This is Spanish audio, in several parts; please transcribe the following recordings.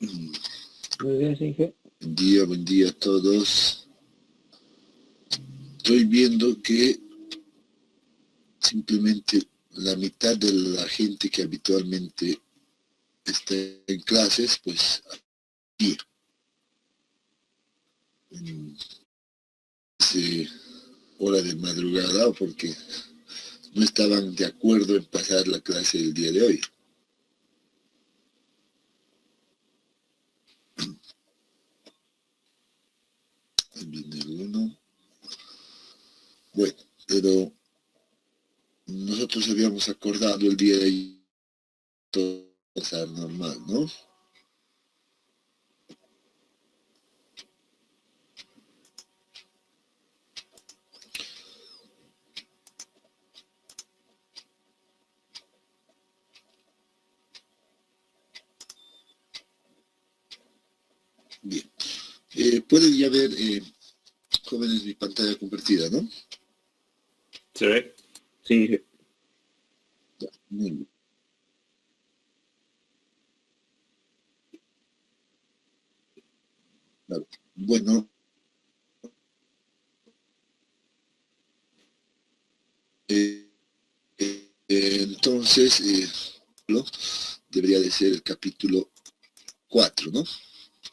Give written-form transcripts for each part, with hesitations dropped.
Buenos días, Inge. Buen día a todos. Estoy viendo que simplemente la mitad de la gente que habitualmente está en clases, pues aquí, en hora de madrugada, o porque no estaban de acuerdo en pasar la clase el día de hoy. Viene alguno. Bueno, pero nosotros habíamos acordado el día de ayer todo pasar normal, ¿no? Bien. Pueden ya ver, jóvenes, mi pantalla compartida, ¿no? ¿Se ve? Sí, Inge. Ya, muy bien. Claro. Bueno, entonces, debería de ser el capítulo 4, ¿no?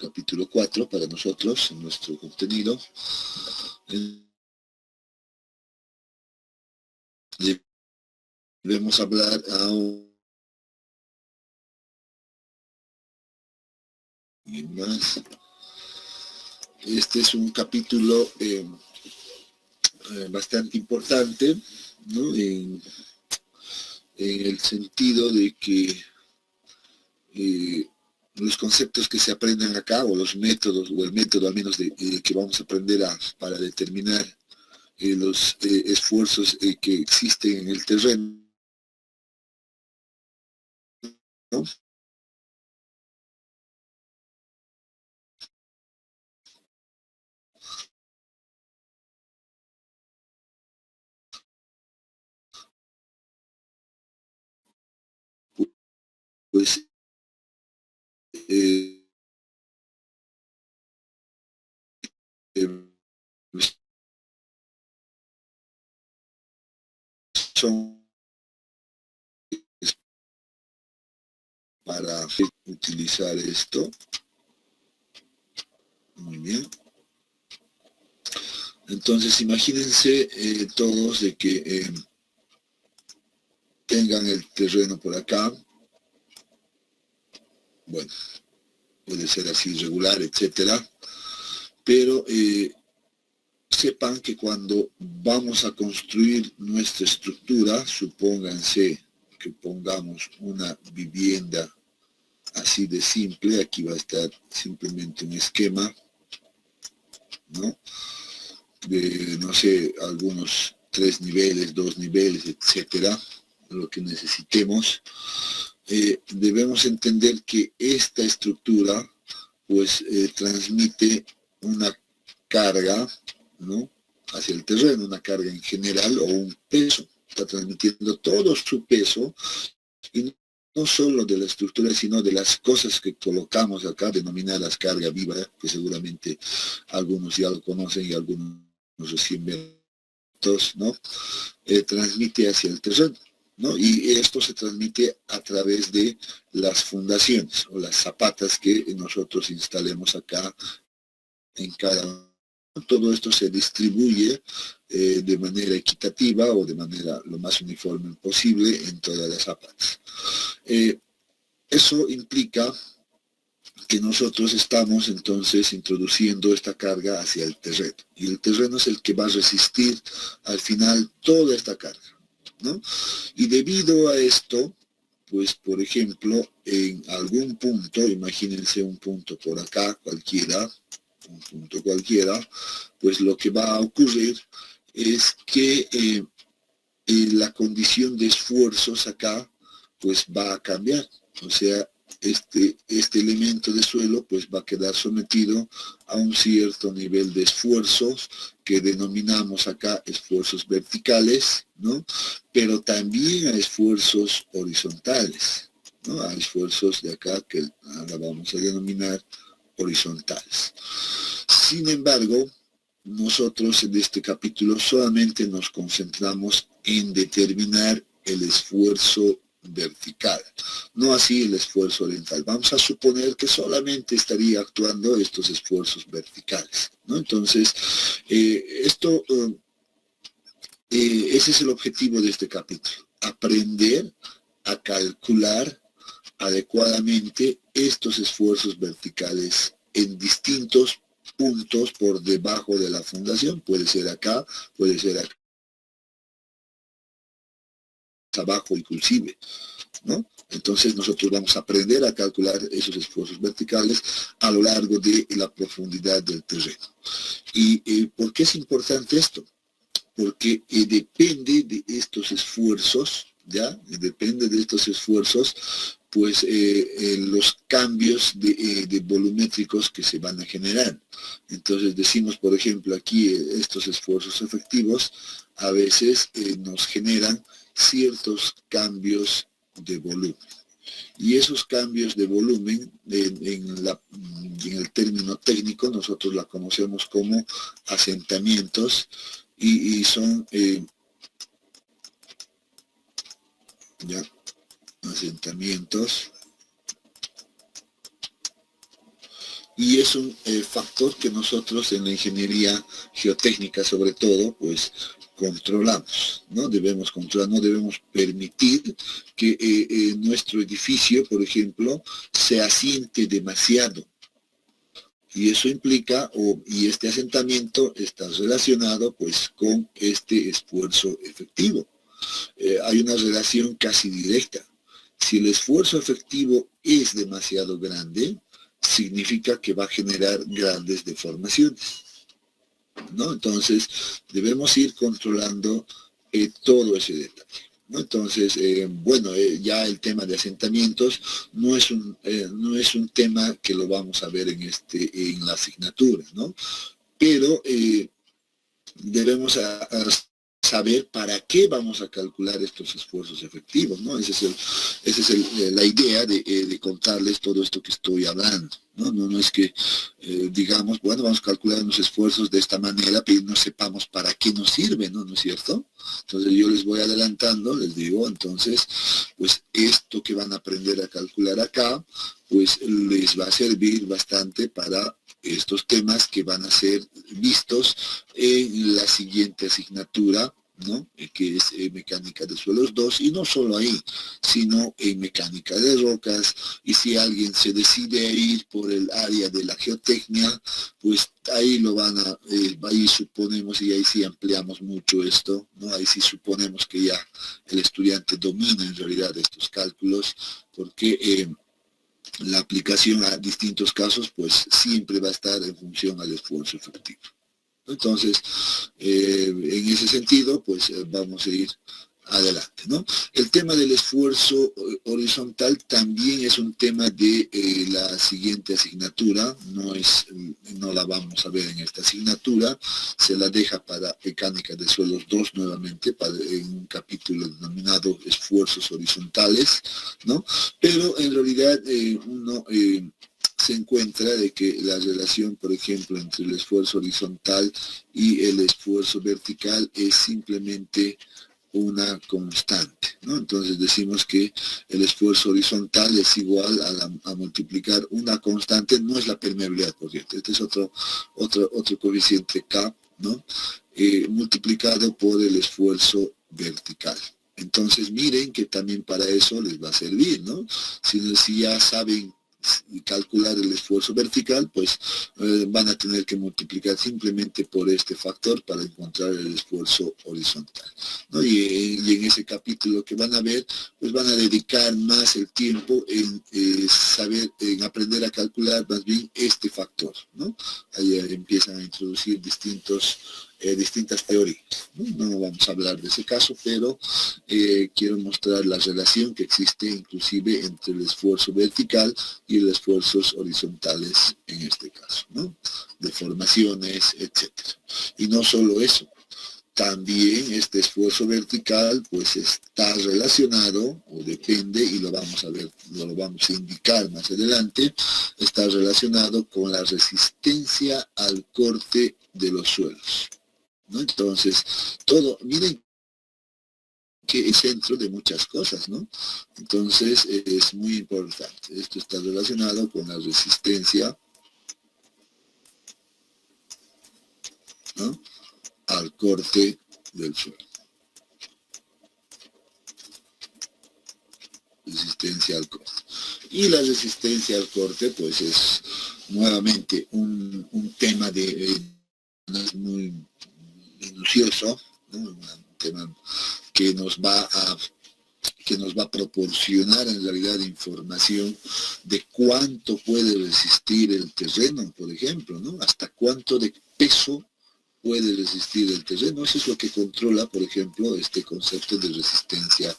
Capítulo 4 para nosotros, en nuestro contenido. Debemos hablar aún más. Este es un capítulo bastante importante, ¿no? En el sentido de que los conceptos que se aprenden acá, o los métodos, o el método al menos que vamos a aprender para determinar los esfuerzos que existen en el terreno, ¿no? Pues eh, eh, son para utilizar esto. Muy bien. Entonces imagínense todos de que tengan el terreno por acá. Bueno, puede ser así irregular, etcétera. Pero sepan que cuando vamos a construir nuestra estructura, supónganse que pongamos una vivienda así de simple, aquí va a estar simplemente un esquema, ¿no? De, no sé, algunos 3 niveles, 2 niveles, etcétera, lo que necesitemos. Debemos entender que esta estructura pues transmite una carga, ¿no?, hacia el terreno, una carga en general o un peso. Está transmitiendo todo su peso, y no solo de la estructura, sino de las cosas que colocamos acá, denominadas carga viva, que seguramente algunos ya lo conocen y algunos recién ven, ¿no? Transmite hacia el terreno, ¿no? Y esto se transmite a través de las fundaciones o las zapatas que nosotros instalemos acá en cada uno. Todo esto se distribuye de manera equitativa o de manera lo más uniforme posible en todas las zapatas. Eso implica que nosotros estamos entonces introduciendo esta carga hacia el terreno, y el terreno es el que va a resistir al final toda esta carga, ¿no? Y debido a esto, pues por ejemplo, en algún punto, imagínense un punto por acá cualquiera, un punto cualquiera, pues lo que va a ocurrir es que la condición de esfuerzos acá pues va a cambiar. O sea, este elemento de suelo pues va a quedar sometido a un cierto nivel de esfuerzos que denominamos acá esfuerzos verticales, ¿no? Pero también a esfuerzos horizontales, ¿no? A esfuerzos de acá que ahora vamos a denominar horizontales. Sin embargo, nosotros en este capítulo solamente nos concentramos en determinar el esfuerzo vertical, no así el esfuerzo horizontal. Vamos a suponer que solamente estaría actuando estos esfuerzos verticales, ¿no? Entonces, ese es el objetivo de este capítulo, aprender a calcular adecuadamente estos esfuerzos verticales en distintos puntos por debajo de la fundación. Puede ser acá, puede ser acá abajo inclusive, ¿no? Entonces nosotros vamos a aprender a calcular esos esfuerzos verticales a lo largo de la profundidad del terreno. ¿Y por qué es importante esto? Porque depende de estos esfuerzos, ¿ya? Depende de estos esfuerzos, pues los cambios de volumétricos que se van a generar. Entonces decimos, por ejemplo, aquí estos esfuerzos efectivos a veces nos generan ciertos cambios de volumen. Y esos cambios de volumen, en el término técnico, nosotros la conocemos como asentamientos, y son asentamientos, y es un factor que nosotros en la ingeniería geotécnica sobre todo pues controlamos, ¿no? Debemos controlar, no debemos permitir que nuestro edificio, por ejemplo, se asiente demasiado. Y eso implica, y este asentamiento está relacionado pues con este esfuerzo efectivo. Hay una relación casi directa. Si el esfuerzo efectivo es demasiado grande, significa que va a generar grandes deformaciones, ¿no? Entonces, debemos ir controlando todo ese detalle, ¿no? Entonces, ya el tema de asentamientos no es un tema que lo vamos a ver en la asignatura, ¿no? Pero debemos saber para qué vamos a calcular estos esfuerzos efectivos, ¿no? Esa es la idea de contarles todo esto que estoy hablando, ¿no? No es que digamos, bueno, vamos a calcular los esfuerzos de esta manera, pero no sepamos para qué nos sirve, ¿no? ¿No es cierto? Entonces yo les voy adelantando, les digo, entonces, pues esto que van a aprender a calcular acá, pues les va a servir bastante para estos temas que van a ser vistos en la siguiente asignatura, ¿no? Que es mecánica de suelos 2, y no solo ahí, sino en mecánica de rocas. Y si alguien se decide a ir por el área de la geotecnia, pues ahí lo ahí suponemos, y ahí sí ampliamos mucho esto, ¿no? Ahí sí suponemos que ya el estudiante domina en realidad estos cálculos, porque la aplicación a distintos casos pues siempre va a estar en función al esfuerzo efectivo. Entonces, en ese sentido, pues vamos a ir adelante, ¿no? El tema del esfuerzo horizontal también es un tema de la siguiente asignatura, no la vamos a ver en esta asignatura, se la deja para mecánica de suelos 2 nuevamente, en un capítulo denominado esfuerzos horizontales, ¿no? Pero en realidad uno se encuentra de que la relación, por ejemplo, entre el esfuerzo horizontal y el esfuerzo vertical es simplemente una constante, ¿no? Entonces decimos que el esfuerzo horizontal es igual a multiplicar una constante, no es la permeabilidad, por cierto, este es otro coeficiente K, ¿no? Multiplicado por el esfuerzo vertical. Entonces miren que también para eso les va a servir, ¿no? Si ya saben calcular el esfuerzo vertical, pues van a tener que multiplicar simplemente por este factor para encontrar el esfuerzo horizontal, ¿no? Y en ese capítulo que van a ver, pues van a dedicar más el tiempo en en aprender a calcular más bien este factor, ¿no? Ahí empiezan a introducir distintas teorías, ¿no? No vamos a hablar de ese caso, pero quiero mostrar la relación que existe inclusive entre el esfuerzo vertical y los esfuerzos horizontales en este caso, ¿no? Deformaciones, etc. Y no solo eso, también este esfuerzo vertical pues está relacionado, o depende, y lo vamos a ver, lo vamos a indicar más adelante, está relacionado con la resistencia al corte de los suelos, ¿no? Entonces, todo, miren que es centro de muchas cosas, ¿no? Entonces, es muy importante. Esto está relacionado con la resistencia, ¿no?, al corte del suelo. Resistencia al corte. Y la resistencia al corte, pues es nuevamente un tema muy minucioso, ¿no? Un tema que nos va a proporcionar en realidad información de cuánto puede resistir el terreno, por ejemplo, ¿no? Hasta cuánto de peso puede resistir el terreno. Eso es lo que controla, por ejemplo, este concepto de resistencia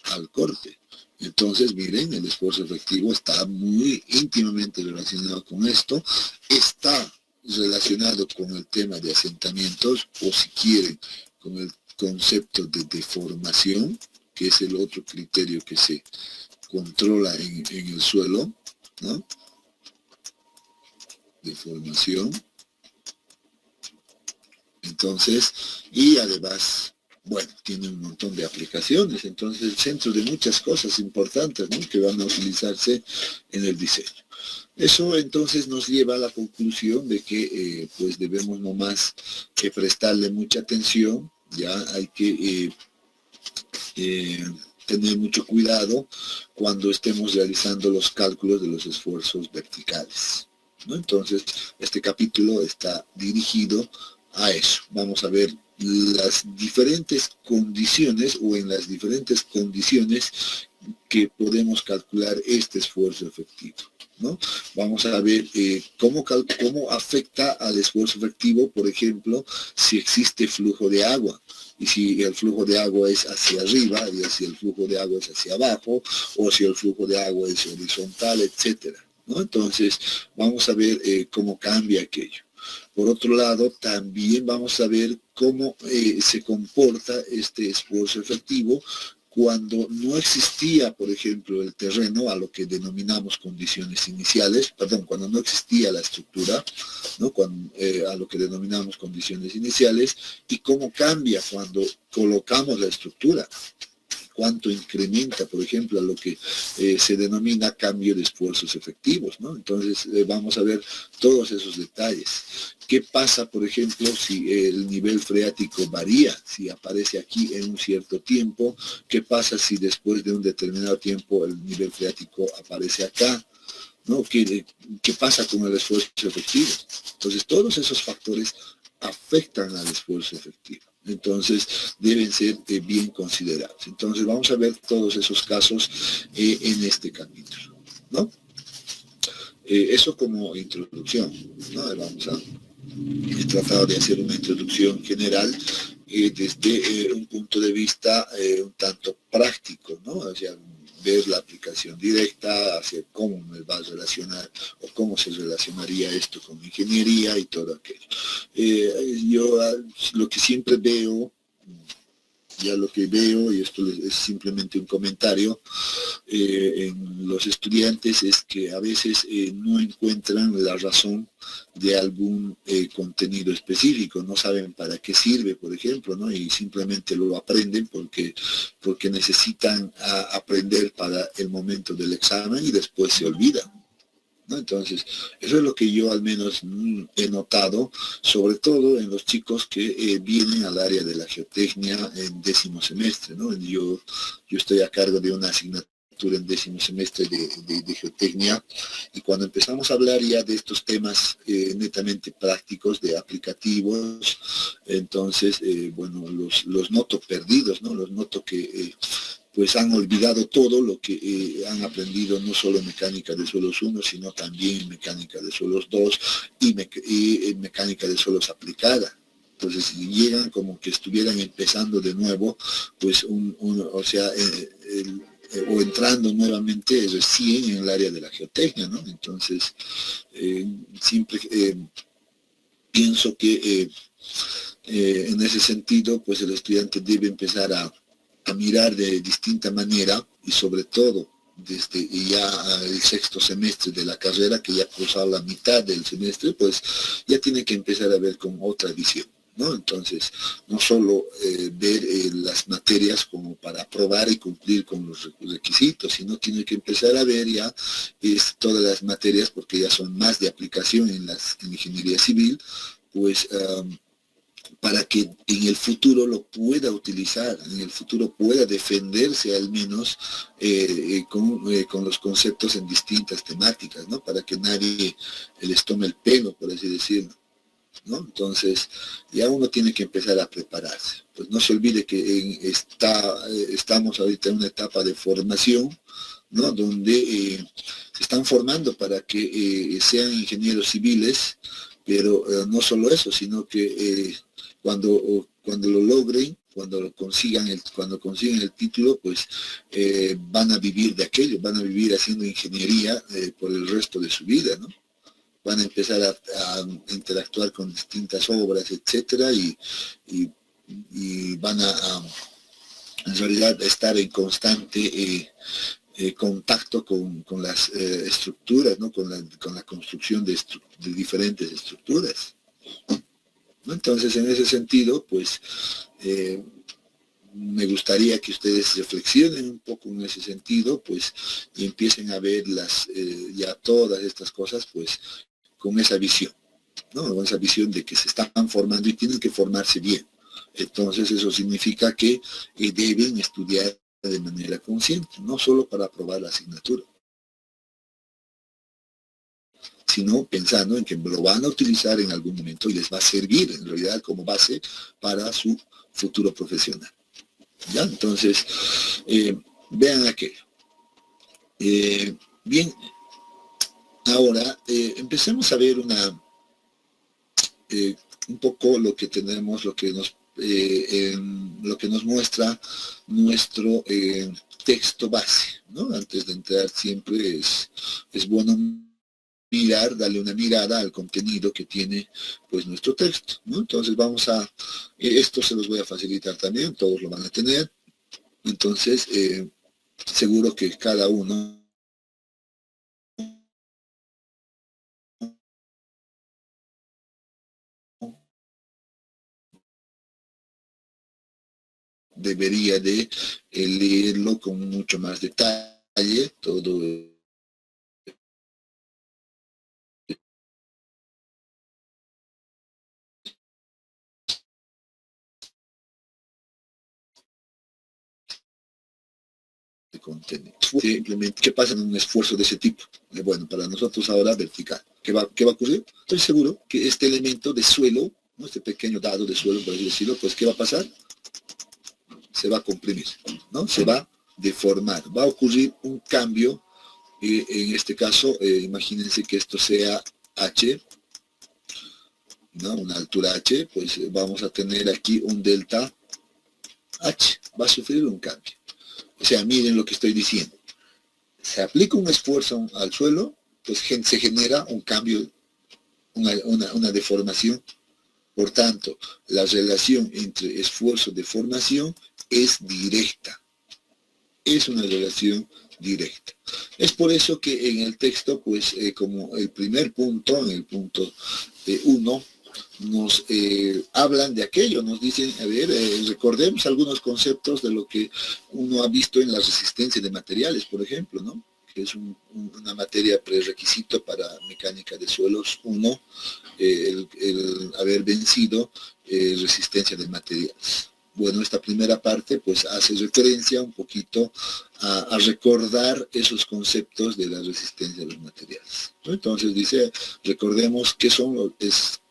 al corte. Entonces, miren, el esfuerzo efectivo está muy íntimamente relacionado con esto, está relacionado con el tema de asentamientos, o si quieren, con el concepto de deformación, que es el otro criterio que se controla en el suelo, ¿no? Deformación. Entonces, y además, bueno, tiene un montón de aplicaciones, entonces el centro de muchas cosas importantes, ¿no?, que van a utilizarse en el diseño. Eso entonces nos lleva a la conclusión de que pues debemos nomás prestarle mucha atención, ya hay que tener mucho cuidado cuando estemos realizando los cálculos de los esfuerzos verticales, ¿no? Entonces, este capítulo está dirigido a eso. Vamos a ver las diferentes condiciones, o en las diferentes condiciones que podemos calcular este esfuerzo efectivo, ¿no? Vamos a ver cómo afecta al esfuerzo efectivo, por ejemplo, si existe flujo de agua, y si el flujo de agua es hacia arriba, y si el flujo de agua es hacia abajo, o si el flujo de agua es horizontal, etcétera, ¿no? Entonces, vamos a ver cómo cambia aquello. Por otro lado, también vamos a ver cómo se comporta este esfuerzo efectivo cuando no existía, por ejemplo, el terreno, a lo que denominamos condiciones iniciales, cuando no existía la estructura, ¿no?, a lo que denominamos condiciones iniciales, y cómo cambia cuando colocamos la estructura, cuánto incrementa, por ejemplo, a lo que se denomina cambio de esfuerzos efectivos, ¿no? Entonces, vamos a ver todos esos detalles. ¿Qué pasa, por ejemplo, si el nivel freático varía? Si aparece aquí en un cierto tiempo, ¿qué pasa si después de un determinado tiempo el nivel freático aparece acá? ¿No? ¿Qué pasa con el esfuerzo efectivo? Entonces, todos esos factores afectan al esfuerzo efectivo. Entonces, deben ser bien considerados. Entonces, vamos a ver todos esos casos en este capítulo, ¿no? Eso como introducción, ¿no? He tratado de hacer una introducción general desde un punto de vista un tanto práctico, ¿no? O sea, ver la aplicación directa, hacia cómo me va a relacionar, o cómo se relacionaría esto con ingeniería y todo aquello. Yo lo que siempre veo, y esto es simplemente un comentario, en los estudiantes, es que a veces no encuentran la razón de algún contenido específico, no saben para qué sirve, por ejemplo, ¿no? Y simplemente lo aprenden porque necesitan aprender para el momento del examen, y después se olvidan, ¿no? Entonces, eso es lo que yo al menos he notado, sobre todo en los chicos que vienen al área de la geotecnia en 10º semestre, ¿no? Yo estoy a cargo de una asignatura en 10º semestre de geotecnia, y cuando empezamos a hablar ya de estos temas netamente prácticos, de aplicativos, entonces, bueno, los noto perdidos, ¿no? Los noto que pues han olvidado todo lo que han aprendido, no solo en mecánica de suelos 1, sino también en mecánica de suelos 2 y en mecánica de suelos aplicada. Entonces, si llegan como que estuvieran empezando de nuevo, pues o entrando nuevamente recién en el área de la geotecnia, ¿no? Entonces, siempre pienso que en ese sentido, pues el estudiante debe empezar a mirar de distinta manera y sobre todo desde ya el sexto semestre de la carrera, que ya ha cruzado la mitad del semestre, pues ya tiene que empezar a ver con otra visión, ¿no? Entonces, no solo ver las materias como para aprobar y cumplir con los requisitos, sino tiene que empezar a ver ya todas las materias, porque ya son más de aplicación en la ingeniería civil, pues para que en el futuro lo pueda utilizar, en el futuro pueda defenderse al menos con los conceptos en distintas temáticas, ¿no? Para que nadie les tome el pelo, por así decirlo, ¿no? Entonces, ya uno tiene que empezar a prepararse. Pues no se olvide que estamos ahorita en una etapa de formación, ¿no? Donde se están formando para que sean ingenieros civiles, pero no solo eso, sino que cuando lo logren, cuando consigan el título, pues van a vivir de aquello, van a vivir haciendo ingeniería por el resto de su vida, ¿no? Van a empezar a interactuar con distintas obras, etcétera, y van en realidad estar en constante contacto con las estructuras, ¿no? Con la construcción de diferentes estructuras. Entonces, en ese sentido, pues, me gustaría que ustedes reflexionen un poco en ese sentido, pues, y empiecen a ver ya todas estas cosas, pues, con esa visión, ¿no? Con esa visión de que se están formando y tienen que formarse bien. Entonces, eso significa que deben estudiar de manera consciente, no solo para aprobar la asignatura, sino pensando en que lo van a utilizar en algún momento y les va a servir en realidad como base para su futuro profesional. ¿Ya? Entonces, vean aquello. Bien, ahora empecemos a ver un poco lo que tenemos, lo que nos muestra nuestro texto base, ¿no? Antes de entrar siempre es bueno darle una mirada al contenido que tiene pues nuestro texto, ¿no? Entonces esto se los voy a facilitar también, todos lo van a tener, entonces seguro que cada uno debería de leerlo con mucho más detalle, todo de contenido. Simplemente, ¿qué pasa en un esfuerzo de ese tipo? Bueno, para nosotros ahora vertical. ¿Qué va a ocurrir? Estoy seguro que este elemento de suelo, ¿no? Este pequeño dado de suelo, por así decirlo, pues ¿qué va a pasar? Se va a comprimir, ¿no? Se va a deformar. Va a ocurrir un cambio, en este caso, imagínense que esto sea H, ¿no? Una altura H, pues vamos a tener aquí un delta H. Va a sufrir un cambio. O sea, miren lo que estoy diciendo. Se aplica un esfuerzo al suelo, pues se genera un cambio, una deformación. Por tanto, la relación entre esfuerzo y deformación es directa. Es una relación directa. Es por eso que en el texto, pues como el primer punto, en el punto 1, nos hablan de aquello, nos dicen, a ver, recordemos algunos conceptos de lo que uno ha visto en la resistencia de materiales, por ejemplo, ¿no? Que es una materia prerequisito para mecánica de suelos 1, el haber vencido resistencia de materiales. Bueno, esta primera parte pues hace referencia un poquito a recordar esos conceptos de la resistencia de los materiales, ¿no? Entonces dice, recordemos qué son,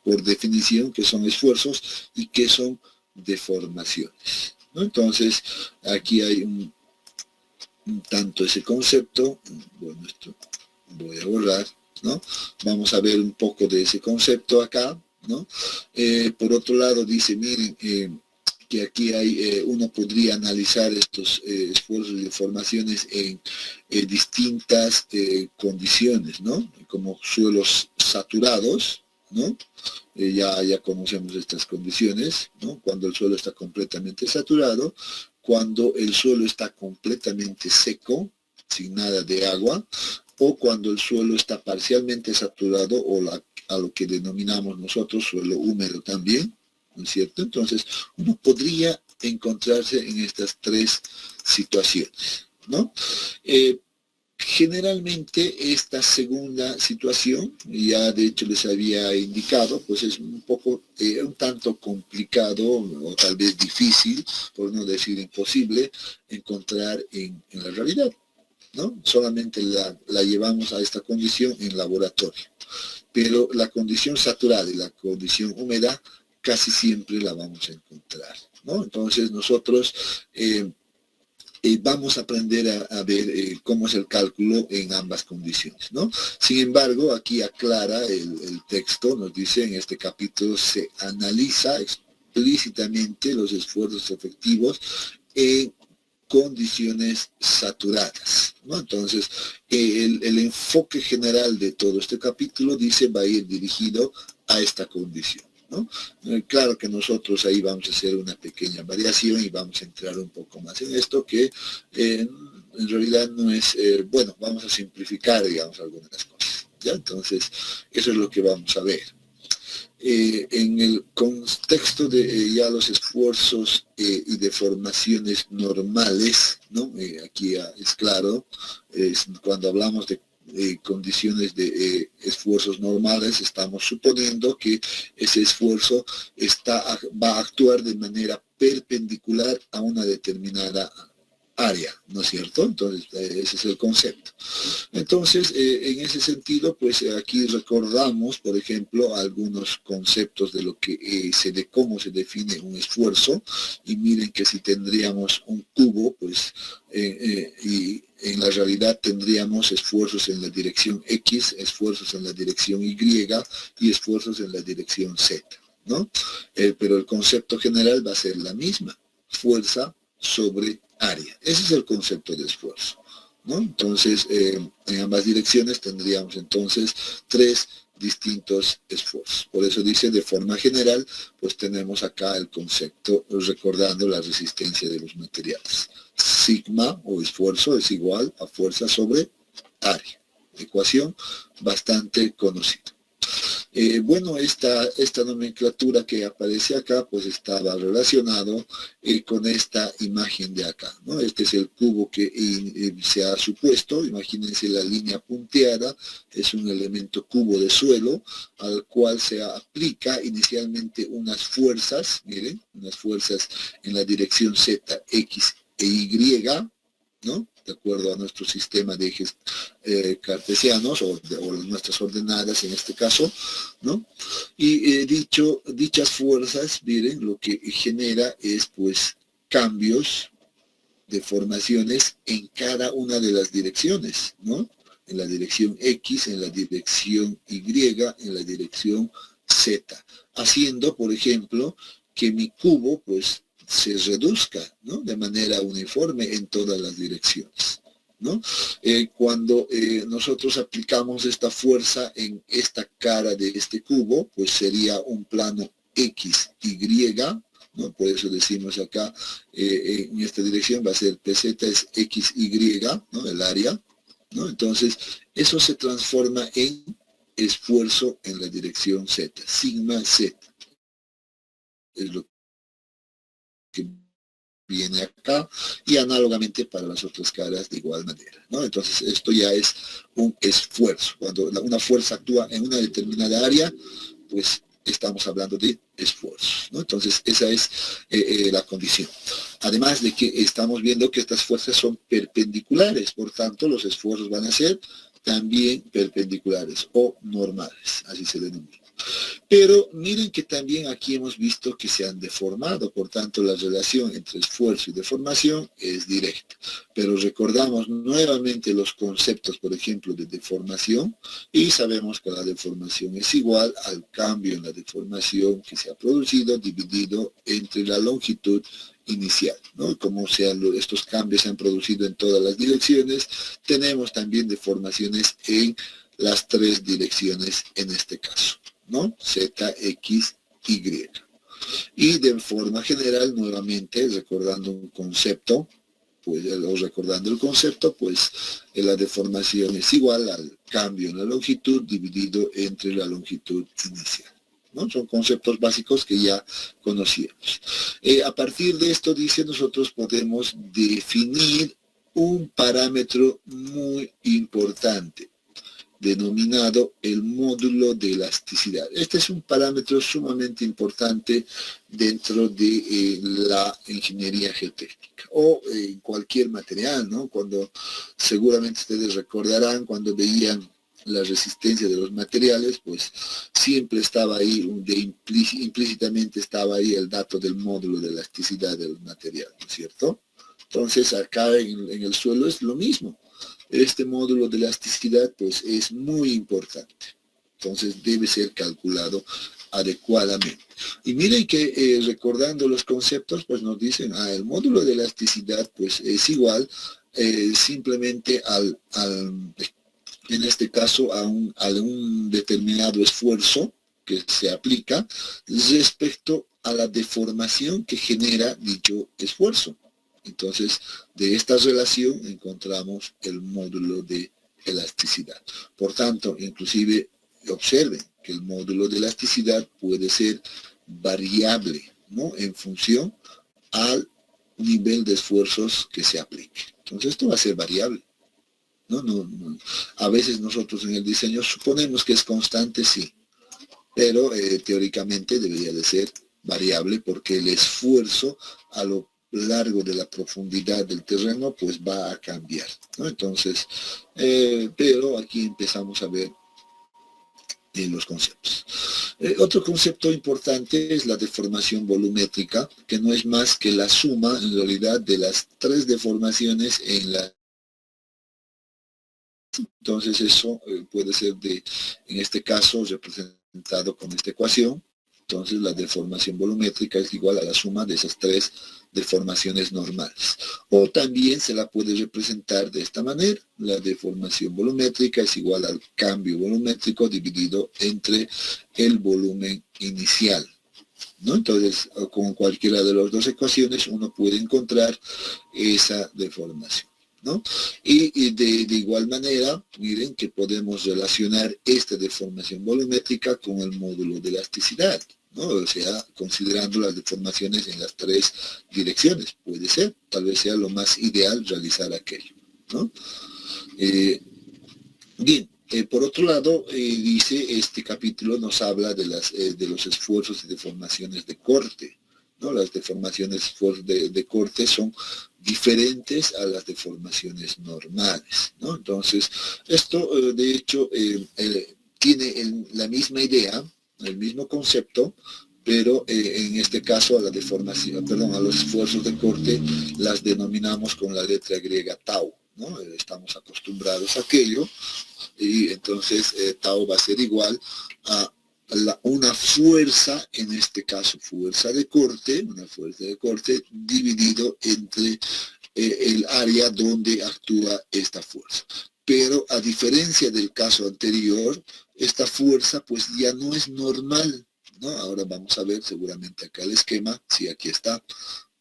por definición, qué son esfuerzos y qué son deformaciones, ¿no? Entonces, aquí hay un tanto ese concepto, bueno, esto voy a borrar, ¿no? Vamos a ver un poco de ese concepto acá, ¿no? Por otro lado dice, miren, que aquí uno podría analizar estos esfuerzos y deformaciones en distintas condiciones, ¿no? Como suelos saturados, ¿no? Ya conocemos estas condiciones, ¿no? Cuando el suelo está completamente saturado, cuando el suelo está completamente seco, sin nada de agua, o cuando el suelo está parcialmente saturado a lo que denominamos nosotros suelo húmedo también, ¿no es cierto? Entonces, uno podría encontrarse en estas tres situaciones, ¿no? Generalmente esta segunda situación, ya de hecho les había indicado, pues es un poco, un tanto complicado o tal vez difícil, por no decir imposible, encontrar en la realidad, ¿no? Solamente la llevamos a esta condición en laboratorio, pero la condición saturada y la condición húmeda casi siempre la vamos a encontrar, ¿no? Entonces nosotros vamos a aprender a ver cómo es el cálculo en ambas condiciones, ¿no? Sin embargo, aquí aclara el texto, nos dice en este capítulo, se analiza explícitamente los esfuerzos efectivos en condiciones saturadas, ¿no? Entonces, el enfoque general de todo este capítulo dice va a ir dirigido a esta condición, ¿no? Claro que nosotros ahí vamos a hacer una pequeña variación y vamos a entrar un poco más en esto que en realidad no es, bueno, vamos a simplificar, digamos, algunas cosas, ¿ya? Entonces, eso es lo que vamos a ver. En el contexto de ya los esfuerzos y deformaciones normales, ¿no? Aquí es claro, cuando hablamos de condiciones de esfuerzos normales, estamos suponiendo que ese esfuerzo va a actuar de manera perpendicular a una determinada área, ¿no es cierto? Entonces, ese es el concepto. Entonces, en ese sentido, pues aquí recordamos, por ejemplo, algunos conceptos de lo que de cómo se define un esfuerzo, y miren que si tendríamos un cubo, pues, y en la realidad tendríamos esfuerzos en la dirección X, esfuerzos en la dirección Y y esfuerzos en la dirección Z, ¿no? Pero el concepto general va a ser la misma, fuerza sobre área. Ese es el concepto de esfuerzo, ¿no? Entonces, en ambas direcciones tendríamos entonces tres distintos esfuerzos. Por eso dice, de forma general, pues tenemos acá el concepto, recordando la resistencia de los materiales. Sigma, o esfuerzo, es igual a fuerza sobre área. Ecuación bastante conocida. Bueno, esta nomenclatura que aparece acá, pues estaba relacionado con esta imagen de acá, ¿no? Este es el cubo que se ha supuesto, imagínense la línea punteada, es un elemento cubo de suelo, al cual se aplica inicialmente unas fuerzas, miren, unas fuerzas en la dirección Z, X e Y, ¿no? De acuerdo a nuestro sistema de ejes cartesianos o nuestras ordenadas en este caso, ¿no? Y dichas fuerzas, miren, lo que genera es pues cambios, deformaciones en cada una de las direcciones, ¿no? En la dirección X, en la dirección Y, en la dirección Z, haciendo, por ejemplo, que mi cubo pues se reduzca, ¿no? De manera uniforme en todas las direcciones, ¿no? Cuando nosotros aplicamos esta fuerza en esta cara de este cubo, pues sería un plano X, Y, ¿no? Por eso decimos acá, en esta dirección va a ser PZ es XY, ¿no? El área, ¿no? Entonces, eso se transforma en esfuerzo en la dirección Z, sigma Z. Es lo que viene acá, y análogamente para las otras caras de igual manera, ¿no? Entonces esto ya es un esfuerzo. Cuando una fuerza actúa en una determinada área, pues estamos hablando de esfuerzos, ¿no? Entonces esa es la condición. Además de que estamos viendo que estas fuerzas son perpendiculares, por tanto los esfuerzos van a ser también perpendiculares o normales, así se denomina. Pero miren que también aquí hemos visto que se han deformado, por tanto la relación entre esfuerzo y deformación es directa. Pero recordamos nuevamente los conceptos, por ejemplo, de deformación, y sabemos que la deformación es igual al cambio en la deformación que se ha producido dividido entre la longitud inicial, ¿no? Como estos cambios se han producido en todas las direcciones, tenemos también deformaciones en las tres direcciones en este caso, ¿no? ZXY. Y de forma general, nuevamente, recordando un concepto, pues, o recordando el concepto, pues la deformación es igual al cambio en la longitud dividido entre la longitud inicial, ¿no? Son conceptos básicos que ya conocíamos. A partir de esto, dice, nosotros podemos definir un parámetro muy importante, denominado el módulo de elasticidad. Este es un parámetro sumamente importante dentro de la ingeniería geotécnica o en cualquier material, ¿no? Cuando seguramente ustedes recordarán cuando veían la resistencia de los materiales, pues siempre estaba ahí, implícitamente estaba ahí el dato del módulo de elasticidad del material, ¿no es cierto? Entonces acá en el suelo es lo mismo. Este módulo de elasticidad pues es muy importante, entonces debe ser calculado adecuadamente. Y miren que recordando los conceptos pues nos dicen, el módulo de elasticidad pues es igual simplemente en este caso a un determinado esfuerzo que se aplica respecto a la deformación que genera dicho esfuerzo. Entonces, de esta relación encontramos el módulo de elasticidad. Por tanto, inclusive observen que el módulo de elasticidad puede ser variable, ¿no? En función al nivel de esfuerzos que se aplique. Entonces, esto va a ser variable. No. A veces nosotros en el diseño suponemos que es constante, sí, pero teóricamente debería de ser variable porque el esfuerzo a lo largo de la profundidad del terreno pues va a cambiar, ¿no? Entonces, pero aquí empezamos a ver los conceptos. Otro concepto importante es la deformación volumétrica, que no es más que la suma en realidad de las tres deformaciones en la. Entonces eso puede ser en este caso representado con esta ecuación. Entonces la deformación volumétrica es igual a la suma de esas tres deformaciones normales. O también se la puede representar de esta manera. La deformación volumétrica es igual al cambio volumétrico dividido entre el volumen inicial, ¿no? Entonces, con cualquiera de las dos ecuaciones uno puede encontrar esa deformación, ¿no? Y de igual manera, miren que podemos relacionar esta deformación volumétrica con el módulo de elasticidad, ¿no? O sea, considerando las deformaciones en las tres direcciones. Puede ser, tal vez sea lo más ideal realizar aquello, ¿no? Bien. Por otro lado, dice, este capítulo nos habla de los esfuerzos y deformaciones de corte, ¿no? Las deformaciones de corte son diferentes a las deformaciones normales, ¿no? Entonces, esto de hecho tiene la misma idea, el mismo concepto, pero en este caso a la deformación, a los esfuerzos de corte las denominamos con la letra griega tau, ¿no? Estamos acostumbrados a aquello. Y entonces tau va a ser igual a una fuerza, en este caso fuerza de corte, dividido entre el área donde actúa esta fuerza. Pero a diferencia del caso anterior, esta fuerza pues ya no es normal, ¿no? Ahora vamos a ver seguramente acá el esquema, sí, aquí está,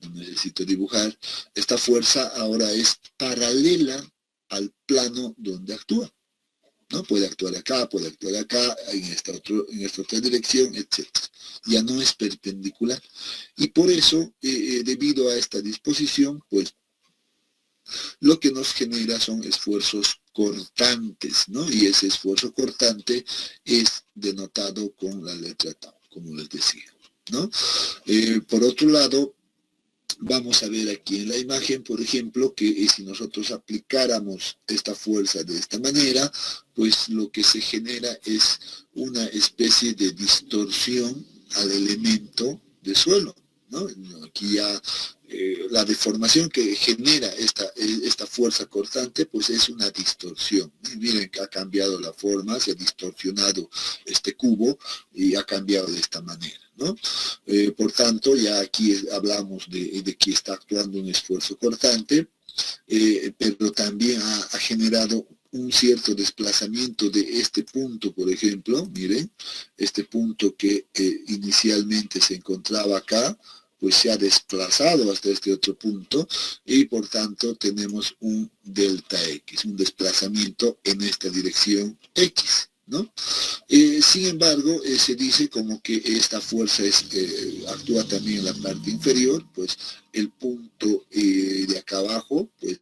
no necesito dibujar. Esta fuerza ahora es paralela al plano donde actúa, ¿no? Puede actuar acá, en esta otra dirección, etc. Ya no es perpendicular. Y por eso, debido a esta disposición, pues lo que nos genera son esfuerzos cortantes, ¿no? Y ese esfuerzo cortante es denotado con la letra tau, como les decía, ¿no? Por otro lado, vamos a ver aquí en la imagen, por ejemplo, que si nosotros aplicáramos esta fuerza de esta manera, pues lo que se genera es una especie de distorsión al elemento de suelo, ¿no? Aquí ya la deformación que genera esta fuerza cortante, pues es una distorsión. Y miren que ha cambiado la forma, se ha distorsionado este cubo y ha cambiado de esta manera, ¿no? Por tanto, ya aquí hablamos de que está actuando un esfuerzo cortante, pero también ha generado un cierto desplazamiento de este punto, por ejemplo, miren, este punto que inicialmente se encontraba acá, pues se ha desplazado hasta este otro punto y por tanto tenemos un delta X, un desplazamiento en esta dirección X, ¿no? Sin embargo, se dice como que esta fuerza actúa también en la parte inferior, pues el punto de acá abajo, pues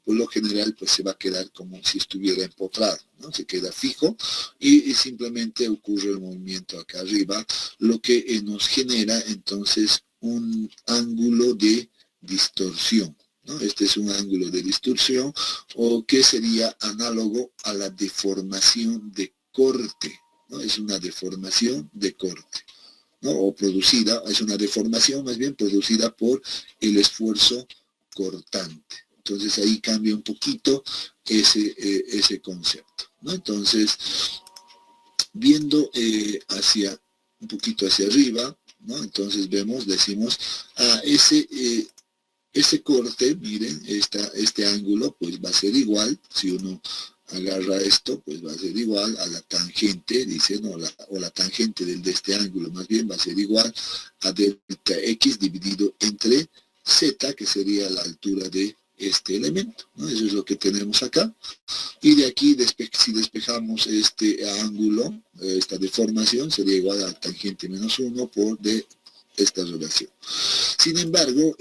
por lo general pues se va a quedar como si estuviera empotrado, ¿no? Se queda fijo y simplemente ocurre el movimiento acá arriba, lo que nos genera entonces un ángulo de distorsión, ¿no? Este es un ángulo de distorsión o que sería análogo a la deformación de corte, ¿no? Es una deformación de corte, ¿no? O producida, es una deformación más bien producida por el esfuerzo cortante. Entonces ahí cambia un poquito ese concepto, ¿no? Entonces, viendo un poquito hacia arriba, ¿no? Entonces decimos, ese corte, miren, este ángulo, pues va a ser igual, si uno agarra esto, pues va a ser igual a la tangente, dice, no, o la tangente de este ángulo, más bien va a ser igual a delta X dividido entre Z, que sería la altura de este elemento, ¿no? Eso es lo que tenemos acá. Y de aquí, si despejamos este ángulo, esta deformación, sería igual a tangente menos 1 por de esta relación. Sin embargo,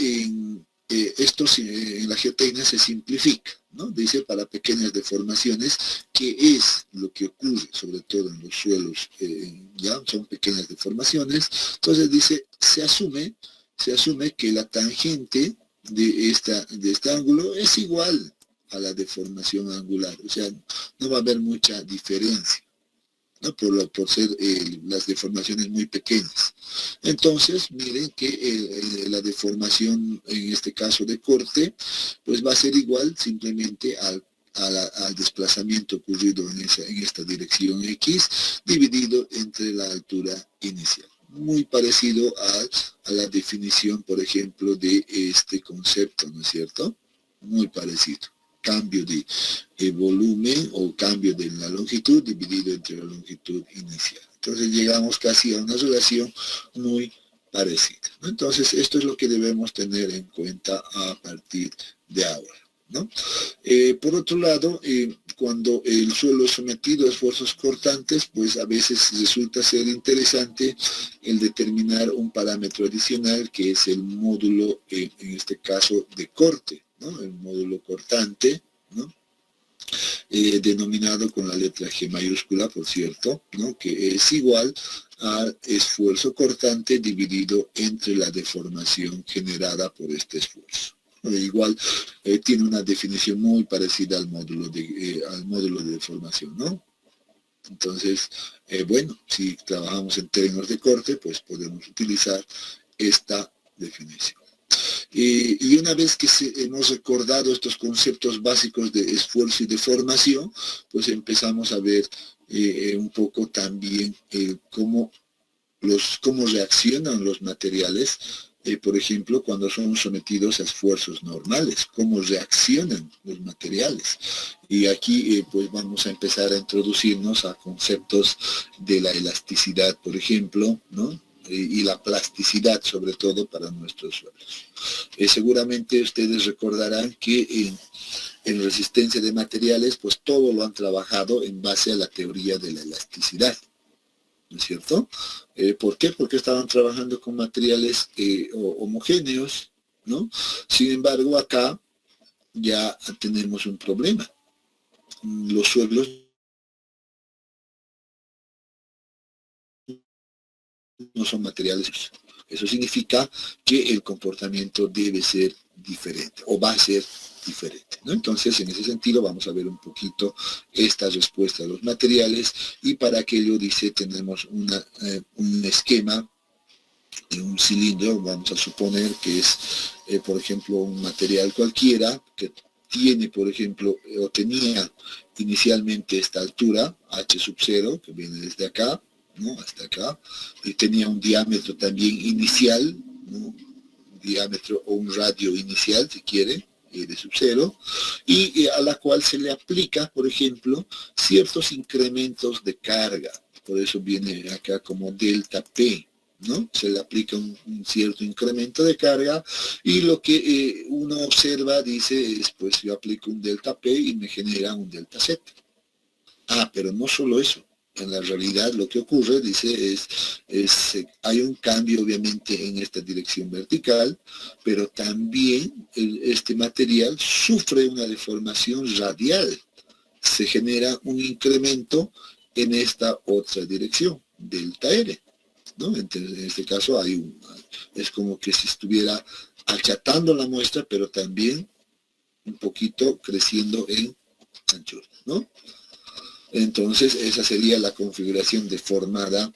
esto en la geotecnia se simplifica, ¿no? Dice para pequeñas deformaciones, que es lo que ocurre, sobre todo en los suelos, ya son pequeñas deformaciones. Entonces dice, se asume que la tangente de este ángulo es igual a la deformación angular, o sea, no va a haber mucha diferencia, ¿no? Por ser las deformaciones muy pequeñas. Entonces, miren que la deformación, en este caso de corte, pues va a ser igual simplemente al desplazamiento ocurrido en esta dirección X, dividido entre la altura inicial. Muy parecido a la definición, por ejemplo, de este concepto, ¿no es cierto? Muy parecido. Cambio de volumen o cambio de la longitud dividido entre la longitud inicial. Entonces llegamos casi a una relación muy parecida, ¿no? Entonces esto es lo que debemos tener en cuenta a partir de ahora, ¿no? Por otro lado, cuando el suelo es sometido a esfuerzos cortantes, pues a veces resulta ser interesante el determinar un parámetro adicional que es el módulo, en este caso, de corte, ¿no? El módulo cortante, ¿no? Denominado con la letra G mayúscula, por cierto, ¿no? Que es igual al esfuerzo cortante dividido entre la deformación generada por este esfuerzo. Igual tiene una definición muy parecida al módulo de deformación, ¿no? Entonces, bueno, si trabajamos en términos de corte, pues podemos utilizar esta definición. Y una vez que hemos recordado estos conceptos básicos de esfuerzo y deformación, pues empezamos a ver un poco también cómo reaccionan los materiales, por ejemplo, cuando son sometidos a esfuerzos normales, cómo reaccionan los materiales. Y aquí pues vamos a empezar a introducirnos a conceptos de la elasticidad, por ejemplo, ¿no? Y la plasticidad, sobre todo para nuestros suelos. Seguramente ustedes recordarán que en resistencia de materiales, pues todo lo han trabajado en base a la teoría de la elasticidad, ¿no es cierto? ¿Por qué? Porque estaban trabajando con materiales homogéneos, ¿no? Sin embargo, acá ya tenemos un problema. Los suelos no son materiales. Eso significa que el comportamiento debe ser diferente o va a ser diferente, ¿no? Entonces, en ese sentido, vamos a ver un poquito esta respuesta a los materiales y para aquello, dice, tenemos un esquema de un cilindro, vamos a suponer que es, por ejemplo, un material cualquiera que tiene, por ejemplo, o tenía inicialmente esta altura, h sub 0, que viene desde acá, ¿no? Hasta acá, y tenía un diámetro también inicial, ¿no? Un diámetro o un radio inicial, si quiere, E de sub 0, y a la cual se le aplica, por ejemplo, ciertos incrementos de carga. Por eso viene acá como delta P, ¿no? Se le aplica un cierto incremento de carga, y lo que uno observa, dice, es, pues yo aplico un delta P y me genera un delta Z. Pero no solo eso. En la realidad lo que ocurre, dice, hay un cambio obviamente en esta dirección vertical, pero también este material sufre una deformación radial. Se genera un incremento en esta otra dirección, delta R, ¿no? En este caso es como que si estuviera achatando la muestra, pero también un poquito creciendo en anchura, ¿no? Entonces, esa sería la configuración deformada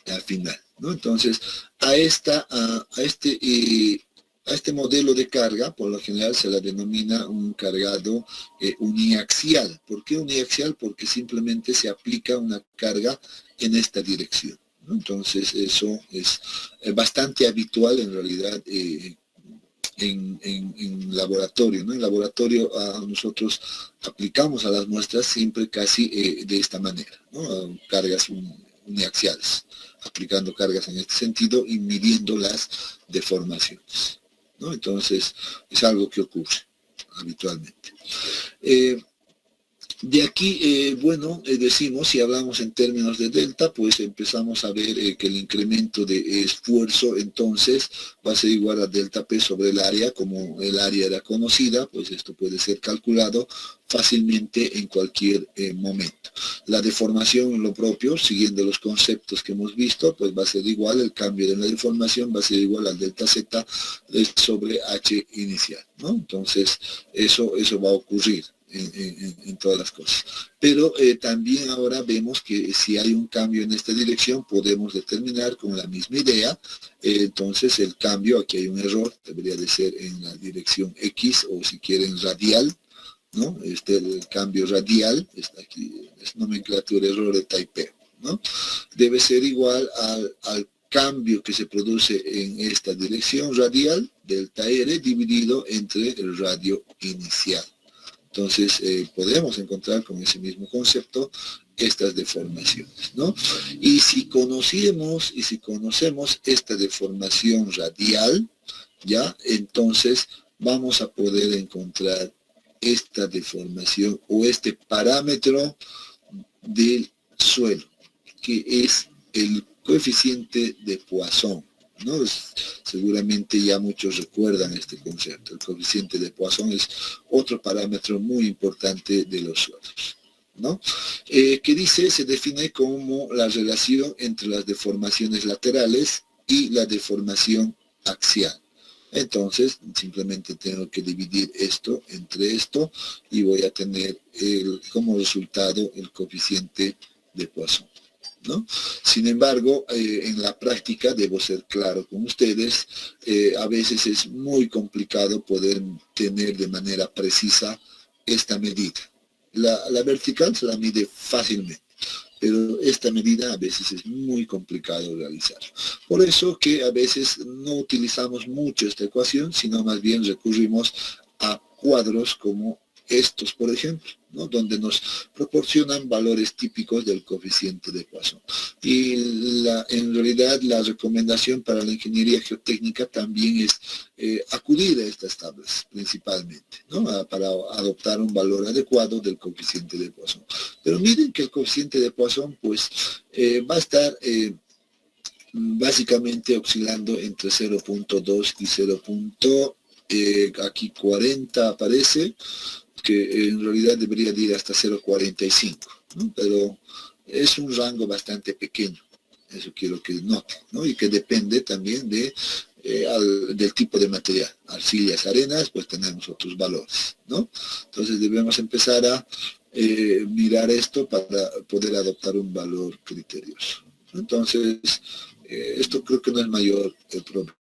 al final, ¿no? Entonces, a este modelo de carga, por lo general se la denomina un cargado uniaxial. ¿Por qué uniaxial? Porque simplemente se aplica una carga en esta dirección, ¿no? Entonces, eso es bastante habitual en realidad en laboratorio, ¿no? En laboratorio nosotros aplicamos a las muestras siempre casi de esta manera, ¿no? Cargas uniaxiales, aplicando cargas en este sentido y midiendo las deformaciones, ¿no? Entonces, es algo que ocurre habitualmente. De aquí, decimos, si hablamos en términos de delta, pues empezamos a ver que el incremento de esfuerzo entonces va a ser igual a delta P sobre el área. Como el área era conocida, pues esto puede ser calculado fácilmente en cualquier momento. La deformación, lo propio, siguiendo los conceptos que hemos visto, pues va a ser igual, el cambio de la deformación va a ser igual al delta Z sobre H inicial, ¿no? Entonces, eso va a ocurrir en todas las cosas. Pero también ahora vemos que si hay un cambio en esta dirección, podemos determinar con la misma idea, entonces el cambio, aquí hay un error, debería de ser en la dirección X, o si quieren radial, ¿no? El cambio radial, está aquí, es nomenclatura error de typeo, ¿no? Debe ser igual al cambio que se produce en esta dirección radial, delta R, dividido entre el radio inicial. Entonces, podemos encontrar con ese mismo concepto estas deformaciones, ¿no? Y si conocemos esta deformación radial, ¿ya? Entonces, vamos a poder encontrar esta deformación o este parámetro del suelo, que es el coeficiente de Poisson, ¿no? Seguramente ya muchos recuerdan este concepto. El coeficiente de Poisson es otro parámetro muy importante de los suelos, ¿no? Que dice, se define como la relación entre las deformaciones laterales y la deformación axial. Entonces, simplemente tengo que dividir esto entre esto y voy a tener como resultado el coeficiente de Poisson, ¿no? Sin embargo, en la práctica, debo ser claro con ustedes, a veces es muy complicado poder tener de manera precisa esta medida. La vertical se la mide fácilmente, pero esta medida a veces es muy complicado realizar. Por eso que a veces no utilizamos mucho esta ecuación, sino más bien recurrimos a cuadros como estos, por ejemplo, ¿no? Donde nos proporcionan valores típicos del coeficiente de Poisson. Y en realidad la recomendación para la ingeniería geotécnica también es acudir a estas tablas principalmente, ¿no? Para adoptar un valor adecuado del coeficiente de Poisson. Pero miren que el coeficiente de Poisson pues va a estar básicamente oscilando entre 0.2 y 0. Aquí 40 aparece, que en realidad debería ir hasta 0.45, ¿no? Pero es un rango bastante pequeño, eso quiero que noten, ¿no? Y que depende también del tipo de material. Arcillas, arenas, pues tenemos otros valores, ¿no? Entonces debemos empezar a mirar esto para poder adoptar un valor criterioso. Entonces, esto creo que no es mayor el problema.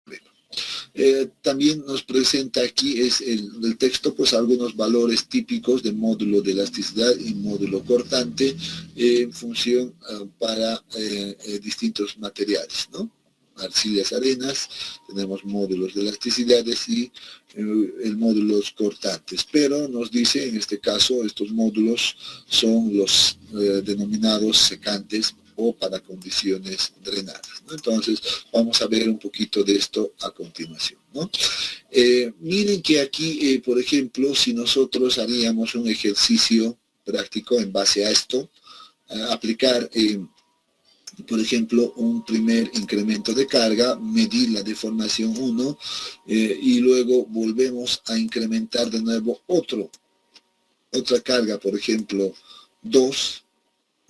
También nos presenta aquí el texto pues algunos valores típicos de módulo de elasticidad y módulo cortante en función para distintos materiales, ¿no? arcillas, arenas, tenemos módulos de elasticidades y el módulos cortantes, pero nos dice en este caso estos módulos son los denominados secantes o para condiciones drenadas, ¿no? Entonces vamos a ver un poquito de esto a continuación, ¿no? Miren que aquí, por ejemplo, si nosotros haríamos un ejercicio práctico en base a esto, aplicar por ejemplo, un primer incremento de carga, medir la deformación 1 y luego volvemos a incrementar de nuevo otra carga, por ejemplo, 2,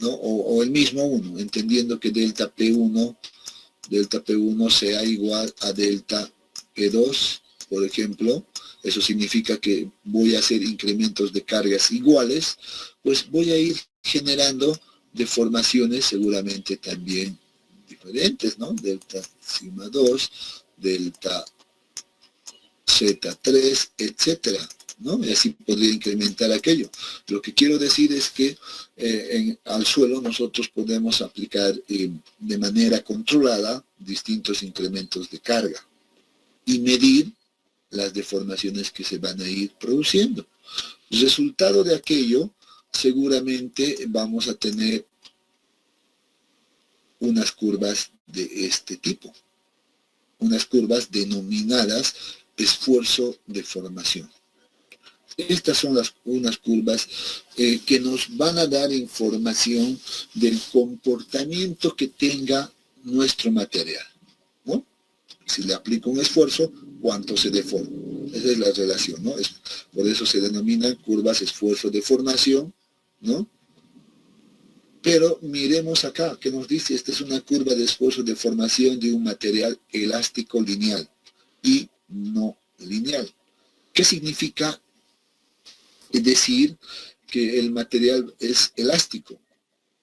¿no? O el mismo 1, entendiendo que delta P1 sea igual a delta P2, por ejemplo. Eso significa que voy a hacer incrementos de cargas iguales, pues voy a ir generando deformaciones seguramente también diferentes, ¿no? Delta sigma 2, delta Z3, etcétera, ¿no? Y así podría incrementar aquello. Lo que quiero decir es que al suelo nosotros podemos aplicar de manera controlada distintos incrementos de carga y medir las deformaciones que se van a ir produciendo. Resultado de aquello, seguramente vamos a tener unas curvas de este tipo, unas curvas denominadas esfuerzo de formación. Estas son unas curvas que nos van a dar información del comportamiento que tenga nuestro material, ¿no? Si le aplico un esfuerzo, ¿cuánto se deforma? Esa es la relación, ¿no? Por eso se denominan curvas esfuerzo de formación, ¿no? Pero miremos acá, ¿qué nos dice? Esta es una curva de esfuerzo de formación de un material elástico lineal y no lineal. ¿Qué significa decir que el material es elástico?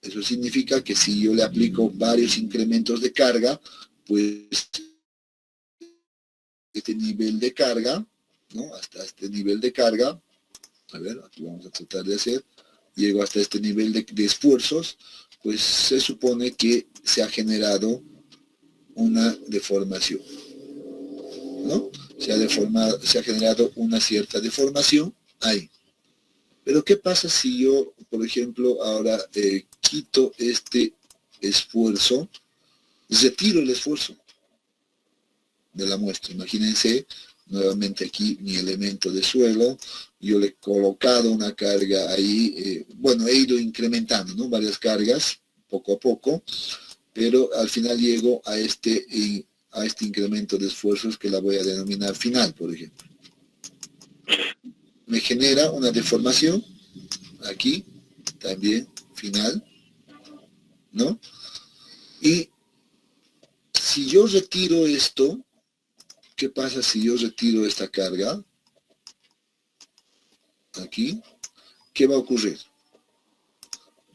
Eso significa que si yo le aplico varios incrementos de carga, pues este nivel de carga, ¿no? Hasta este nivel de carga, a ver, aquí vamos a tratar de hacer, llego hasta este nivel de esfuerzos, pues se supone que se ha generado una deformación, ¿no? Se ha generado una cierta deformación ahí. Pero ¿qué pasa si yo, por ejemplo, ahora quito este esfuerzo, retiro el esfuerzo de la muestra? Imagínense, nuevamente aquí mi elemento de suelo, yo le he colocado una carga ahí, bueno, he ido incrementando, ¿no? Varias cargas, poco a poco, pero al final llego a este incremento de esfuerzos que la voy a denominar final, por ejemplo. Me genera una deformación, aquí, también, final, ¿no? Y si yo retiro esto, ¿qué pasa si yo retiro esta carga? Aquí, ¿qué va a ocurrir?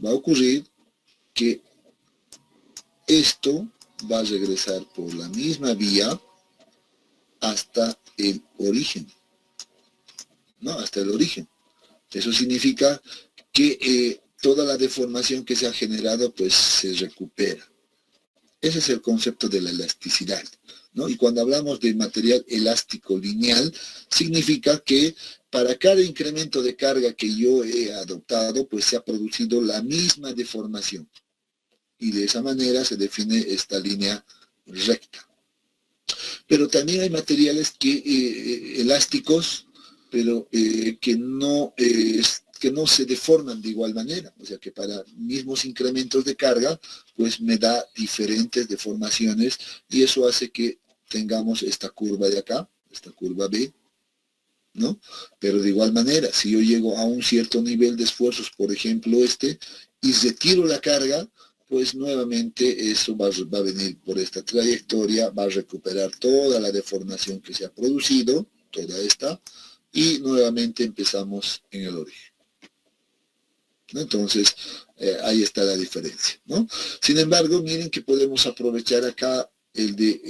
Va a ocurrir que esto va a regresar por la misma vía hasta el origen, ¿no? Hasta el origen. Eso significa que toda la deformación que se ha generado, pues se recupera. Ese es el concepto de la elasticidad, ¿no? Y cuando hablamos de material elástico lineal, significa que para cada incremento de carga que yo he adoptado, pues se ha producido la misma deformación. Y de esa manera se define esta línea recta. Pero también hay materiales elásticos, pero que no se deforman de igual manera. O sea que para mismos incrementos de carga, pues me da diferentes deformaciones y eso hace que tengamos esta curva de acá, esta curva B, ¿no? Pero de igual manera, si yo llego a un cierto nivel de esfuerzos, por ejemplo y retiro la carga, pues nuevamente eso va a venir por esta trayectoria, va a recuperar toda la deformación que se ha producido, toda esta, y nuevamente empezamos en el origen. ¿No? Entonces, ahí está la diferencia, ¿no? Sin embargo, miren que podemos aprovechar acá el de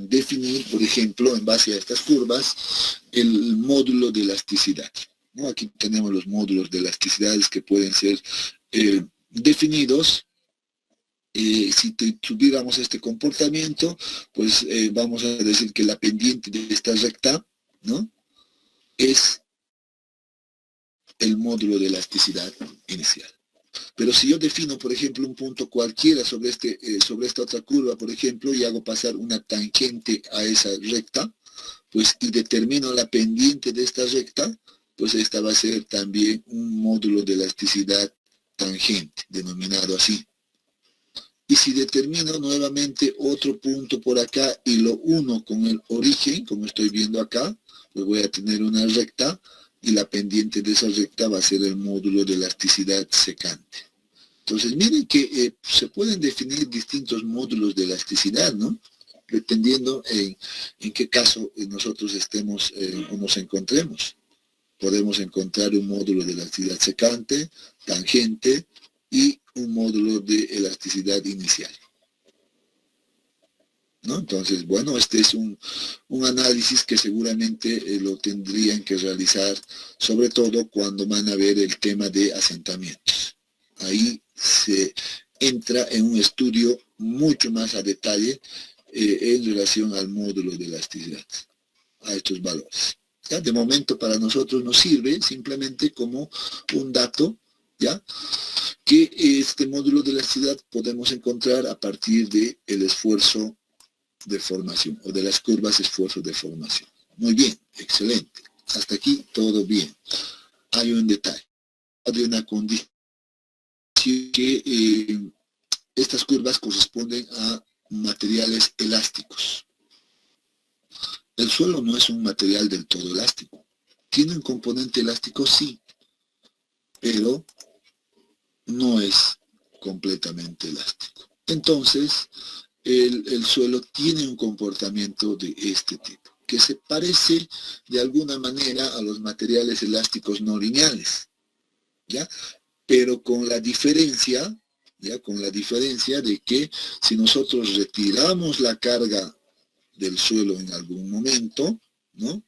definir, por ejemplo, en base a estas curvas, el módulo de elasticidad, ¿no? Aquí tenemos los módulos de elasticidades que pueden ser definidos si tuviéramos este comportamiento, pues vamos a decir que la pendiente de esta recta, ¿no?, es el módulo de elasticidad inicial. Pero si yo defino, por ejemplo, un punto cualquiera sobre esta otra curva, por ejemplo, y hago pasar una tangente a esa recta, pues, y determino la pendiente de esta recta, pues esta va a ser también un módulo de elasticidad tangente, denominado así. Y si determino nuevamente otro punto por acá y lo uno con el origen, como estoy viendo acá, pues voy a tener una recta, y la pendiente de esa recta va a ser el módulo de elasticidad secante. Entonces, miren que se pueden definir distintos módulos de elasticidad, ¿no?, dependiendo en qué caso nosotros estemos o nos encontremos. Podemos encontrar un módulo de elasticidad secante, tangente y un módulo de elasticidad inicial, ¿no? Entonces, bueno, este es un análisis que seguramente lo tendrían que realizar, sobre todo cuando van a ver el tema de asentamientos. Ahí se entra en un estudio mucho más a detalle en relación al módulo de elasticidad, a estos valores. ¿Ya? De momento para nosotros nos sirve simplemente como un dato, ¿ya?, que este módulo de elasticidad podemos encontrar a partir del esfuerzo de formación, o de las curvas esfuerzo de formación. Muy bien, excelente. Hasta aquí todo bien. Hay un detalle, hay una condición que estas curvas corresponden a materiales elásticos. El suelo no es un material del todo elástico. ¿Tiene un componente elástico? Sí, pero no es completamente elástico. Entonces, el suelo tiene un comportamiento de este tipo, que se parece de alguna manera a los materiales elásticos no lineales, ¿ya? Pero con la diferencia, ¿ya?, con la diferencia de que si nosotros retiramos la carga del suelo en algún momento, ¿no?,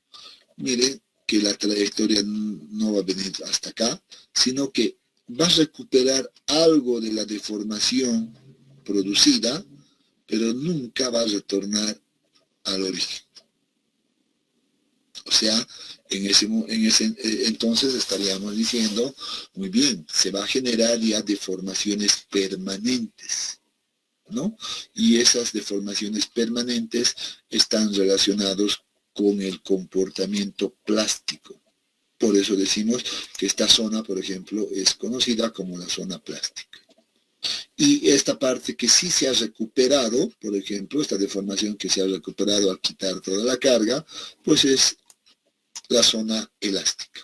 miren que la trayectoria no va a venir hasta acá, sino que va a recuperar algo de la deformación producida, pero nunca va a retornar al origen. O sea, entonces estaríamos diciendo, muy bien, se va a generar ya deformaciones permanentes, ¿no? Y esas deformaciones permanentes están relacionados con el comportamiento plástico. Por eso decimos que esta zona, por ejemplo, es conocida como la zona plástica. Y esta parte que sí se ha recuperado, por ejemplo, esta deformación que se ha recuperado al quitar toda la carga, pues es la zona elástica.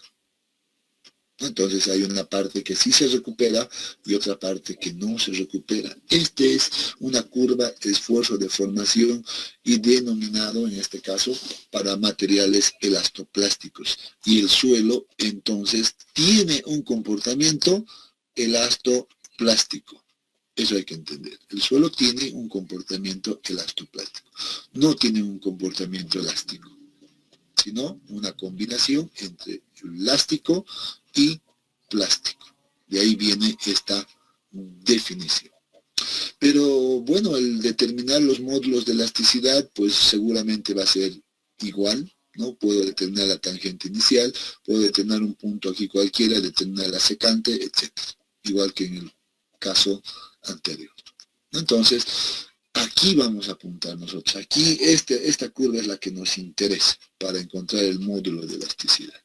Entonces hay una parte que sí se recupera y otra parte que no se recupera. Esta es una curva de esfuerzo de formación y denominado en este caso para materiales elastoplásticos. Y el suelo entonces tiene un comportamiento elastoplástico. Eso hay que entender. El suelo tiene un comportamiento elastoplástico. No tiene un comportamiento elástico, sino una combinación entre elástico y plástico. De ahí viene esta definición. Pero bueno, el determinar los módulos de elasticidad, pues seguramente va a ser igual, ¿no? Puedo determinar la tangente inicial, puedo determinar un punto aquí cualquiera, determinar la secante, etc. Igual que en el caso anterior. Entonces, aquí vamos a apuntar nosotros. Aquí esta curva es la que nos interesa para encontrar el módulo de elasticidad.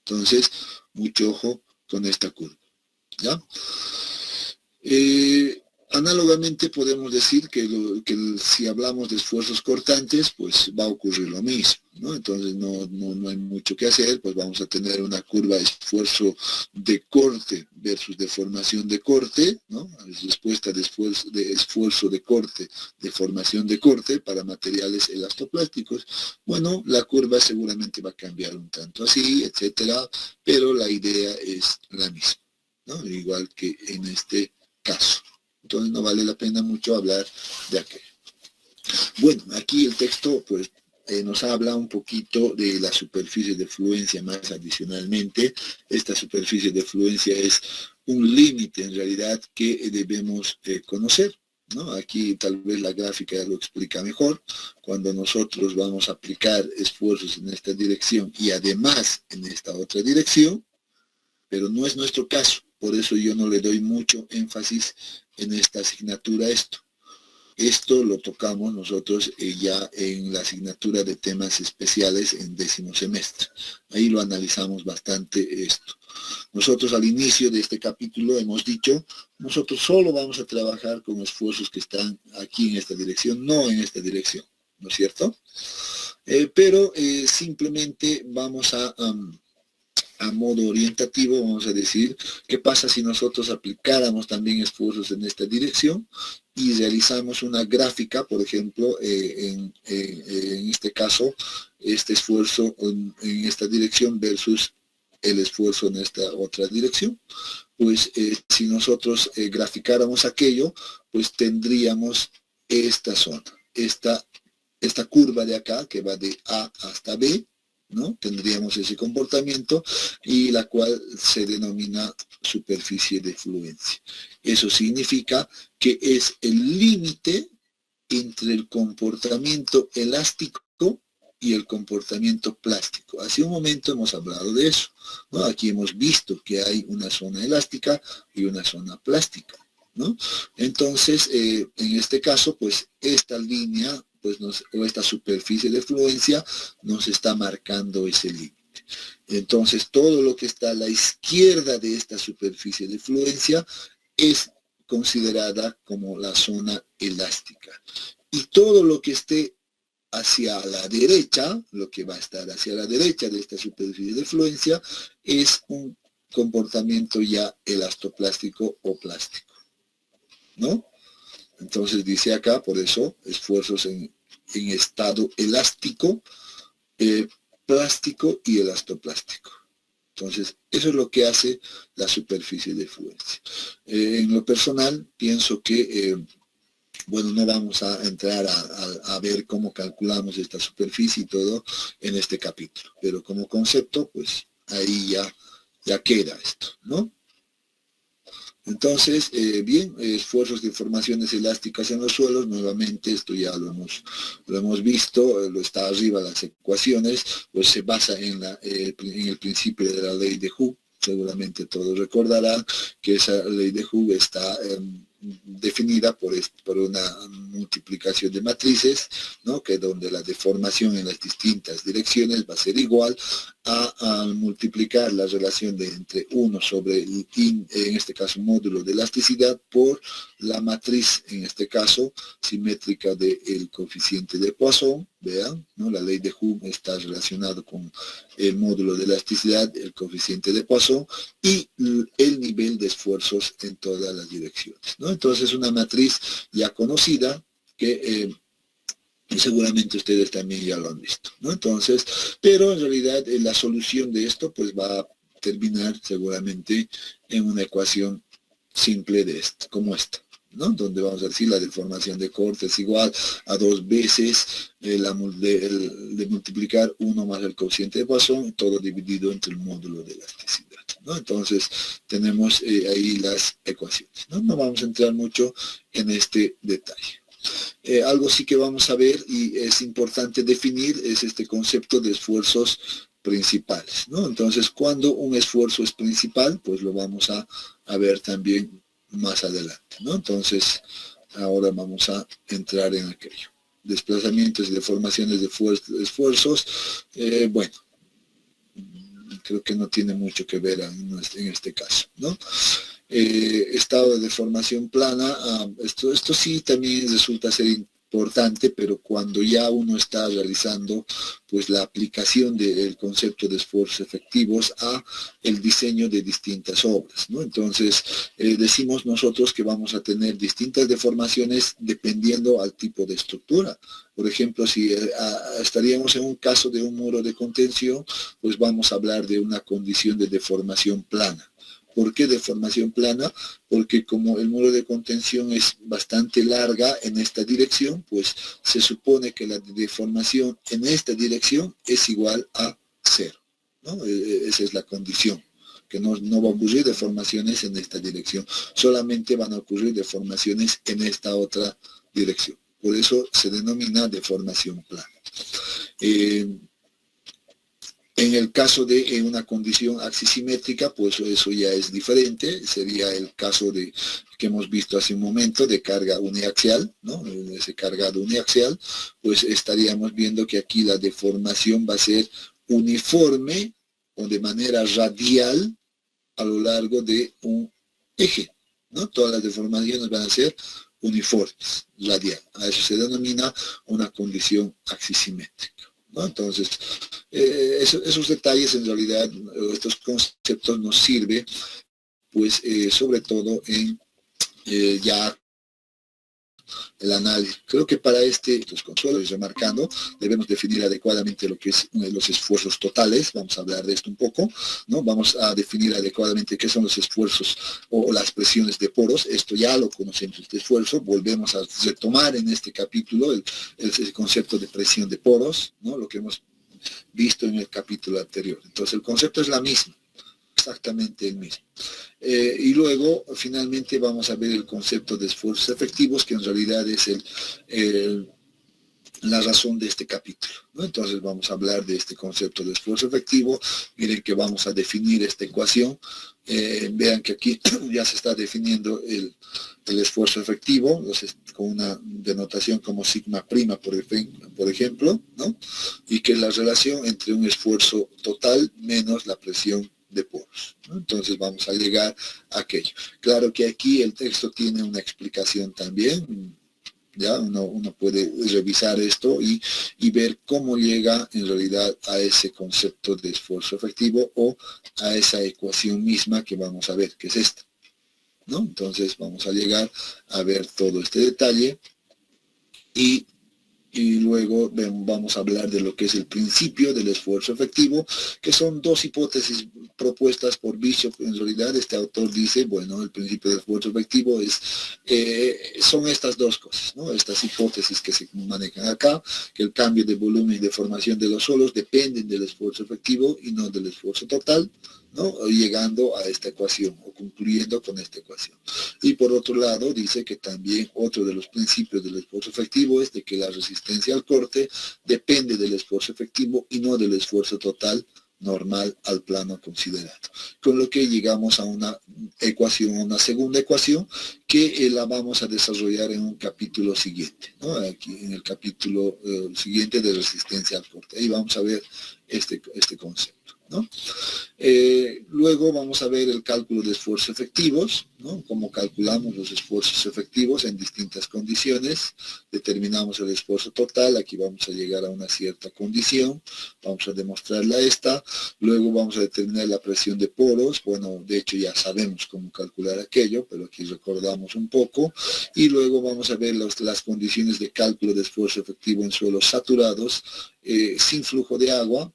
Entonces, mucho ojo con esta curva, ¿ya? Análogamente podemos decir que si hablamos de esfuerzos cortantes, pues va a ocurrir lo mismo, ¿no? Entonces no hay mucho que hacer, pues vamos a tener una curva de esfuerzo de corte versus deformación de corte, ¿no? Respuesta de esfuerzo de corte, deformación de corte para materiales elastoplásticos. Bueno, la curva seguramente va a cambiar un tanto así, etcétera, pero la idea es la misma, ¿no? Igual que en este caso. Entonces no vale la pena mucho hablar de aquello. Bueno, aquí el texto pues nos habla un poquito de la superficie de fluencia más adicionalmente. Esta superficie de fluencia es un límite en realidad que debemos conocer, ¿no? Aquí tal vez la gráfica ya lo explica mejor. Cuando nosotros vamos a aplicar esfuerzos en esta dirección y además en esta otra dirección, pero no es nuestro caso, por eso yo no le doy mucho énfasis en esta asignatura a esto. Esto lo tocamos nosotros ya en la asignatura de temas especiales en 10º semestre. Ahí lo analizamos bastante esto. Nosotros al inicio de este capítulo hemos dicho, nosotros solo vamos a trabajar con esfuerzos que están aquí en esta dirección, no en esta dirección, ¿no es cierto? Pero simplemente vamos a modo orientativo, vamos a decir, ¿qué pasa si nosotros aplicáramos también esfuerzos en esta dirección y realizamos una gráfica, por ejemplo, en este caso, este esfuerzo en esta dirección versus el esfuerzo en esta otra dirección? Pues si nosotros graficáramos aquello, pues tendríamos esta zona, esta curva de acá que va de A hasta B, ¿no? Tendríamos ese comportamiento y la cual se denomina superficie de fluencia. Eso significa que es el límite entre el comportamiento elástico y el comportamiento plástico. Hace un momento hemos hablado de eso, ¿no? Aquí hemos visto que hay una zona elástica y una zona plástica, ¿no? Entonces, en este caso, pues esta línea o esta superficie de fluencia nos está marcando ese límite. Entonces, todo lo que está a la izquierda de esta superficie de fluencia es considerada como la zona elástica. Y todo lo que esté hacia la derecha, lo que va a estar hacia la derecha de esta superficie de fluencia, es un comportamiento ya elastoplástico o plástico, ¿no? Entonces dice acá, por eso, esfuerzos en estado elástico, plástico y elastoplástico. Entonces, eso es lo que hace la superficie de fluencia. En lo personal, pienso que, bueno, no vamos a entrar a ver cómo calculamos esta superficie y todo en este capítulo, pero como concepto, pues ahí ya queda esto, ¿no? Entonces, bien, esfuerzos de formaciones elásticas en los suelos, nuevamente esto ya lo hemos visto, lo está arriba las ecuaciones, pues se basa en el principio de la ley de Hooke. Seguramente todos recordarán que esa ley de Hooke está definida por una multiplicación de matrices, ¿no? Que donde la deformación en las distintas direcciones va a ser igual a multiplicar la relación de entre 1 sobre en este caso módulo de elasticidad por la matriz, en este caso simétrica del coeficiente de Poisson. Vean, ¿no? La ley de Hooke está relacionada con el módulo de elasticidad, el coeficiente de Poisson y el nivel de esfuerzos en todas las direcciones, ¿no? Entonces una matriz ya conocida que seguramente ustedes también ya lo han visto, ¿no? Entonces, pero en realidad la solución de esto pues va a terminar seguramente en una ecuación simple de esta, como esta, ¿no? Donde vamos a decir la deformación de corte es igual a 2 veces de multiplicar 1 más el coeficiente de Poisson, todo dividido entre el módulo de elasticidad, ¿no? Entonces tenemos ahí las ecuaciones, ¿no? No vamos a entrar mucho en este detalle. Algo sí que vamos a ver y es importante definir es este concepto de esfuerzos principales, ¿no? Entonces, cuando un esfuerzo es principal, pues lo vamos a ver también más adelante, ¿no? Entonces, ahora vamos a entrar en aquello. Desplazamientos y deformaciones de esfuerzos, bueno, creo que no tiene mucho que ver en este caso, ¿no? Estado de deformación plana, esto sí también resulta ser importante, pero cuando ya uno está realizando pues la aplicación del concepto de esfuerzos efectivos a el diseño de distintas obras, ¿no? Entonces decimos nosotros que vamos a tener distintas deformaciones dependiendo al tipo de estructura. Por ejemplo, si estaríamos en un caso de un muro de contención, pues vamos a hablar de una condición de deformación plana. ¿Por qué deformación plana? Porque como el muro de contención es bastante larga en esta dirección, pues se supone que la deformación en esta dirección es igual a 0, ¿no? Esa es la condición que no va a ocurrir deformaciones en esta dirección, solamente van a ocurrir deformaciones en esta otra dirección. Por eso se denomina deformación plana. En el caso de una condición axisimétrica, pues eso ya es diferente, sería el caso de que hemos visto hace un momento de carga uniaxial, ¿no? Ese cargado uniaxial, pues estaríamos viendo que aquí la deformación va a ser uniforme o de manera radial a lo largo de un eje, ¿no? Todas las deformaciones van a ser uniformes, radial. A eso se denomina una condición axisimétrica, ¿no? Entonces, esos detalles en realidad, estos conceptos nos sirven, pues, sobre todo en ya el análisis. Creo que para los consuelos, remarcando, debemos definir adecuadamente lo que es los esfuerzos totales. Vamos a hablar de esto un poco, ¿no? Vamos a definir adecuadamente qué son los esfuerzos o las presiones de poros. Esto ya lo conocemos, este esfuerzo. Volvemos a retomar en este capítulo el concepto de presión de poros, ¿no? Lo que hemos visto en el capítulo anterior. Entonces el concepto es la misma, exactamente el mismo. Y luego finalmente vamos a ver el concepto de esfuerzos efectivos, que en realidad es la razón de este capítulo, ¿no? Entonces vamos a hablar de este concepto de esfuerzo efectivo. Miren que vamos a definir esta ecuación. Vean que aquí ya se está definiendo el esfuerzo efectivo, entonces, con una denotación como sigma prima, por ejemplo, ¿no? Y que es la relación entre un esfuerzo total menos la presión de poros, ¿no? Entonces vamos a llegar a aquello. Claro que aquí el texto tiene una explicación también. Ya uno puede revisar esto y ver cómo llega en realidad a ese concepto de esfuerzo efectivo o a esa ecuación misma que vamos a ver, que es esta, ¿no? Entonces vamos a llegar a ver todo este detalle y luego vamos a hablar de lo que es el principio del esfuerzo efectivo, que son dos hipótesis propuestas por Bishop. En realidad este autor dice, bueno, el principio del esfuerzo efectivo son estas dos cosas, ¿no? Estas hipótesis que se manejan acá, que el cambio de volumen y de formación de los solos dependen del esfuerzo efectivo y no del esfuerzo total, ¿no? Llegando a esta ecuación o concluyendo con esta ecuación. Y por otro lado dice que también otro de los principios del esfuerzo efectivo es de que la resistencia al corte depende del esfuerzo efectivo y no del esfuerzo total normal al plano considerado. Con lo que llegamos a una ecuación, a una segunda ecuación, que la vamos a desarrollar en un capítulo siguiente, ¿no? Aquí en el capítulo siguiente de resistencia al corte. Ahí vamos a ver este concepto, ¿no? Luego vamos a ver el cálculo de esfuerzos efectivos, ¿no? Cómo calculamos los esfuerzos efectivos en distintas condiciones. Determinamos el esfuerzo total, aquí vamos a llegar a una cierta condición, vamos a demostrarla esta. Luego vamos a determinar la presión de poros, bueno, de hecho ya sabemos cómo calcular aquello, pero aquí recordamos un poco. Y luego vamos a ver las condiciones de cálculo de esfuerzo efectivo en suelos saturados, sin flujo de agua,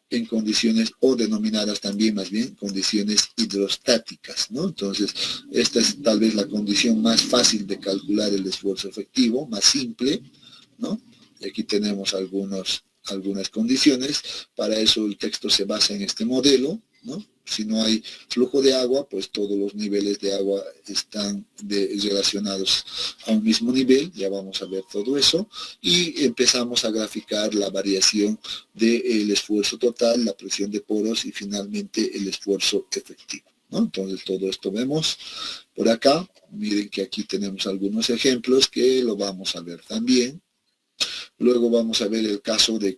en condiciones, o denominadas también más bien condiciones hidrostáticas, ¿no? Entonces, esta es tal vez la condición más fácil de calcular el esfuerzo efectivo, más simple, ¿no? Y aquí tenemos algunas condiciones. Para eso el texto se basa en este modelo, ¿no? Si no hay flujo de agua, pues todos los niveles de agua están relacionados a un mismo nivel. Ya vamos a ver todo eso. Y empezamos a graficar la variación del esfuerzo total, la presión de poros y finalmente el esfuerzo efectivo, ¿no? Entonces todo esto vemos por acá. Miren que aquí tenemos algunos ejemplos que lo vamos a ver también. Luego vamos a ver el caso de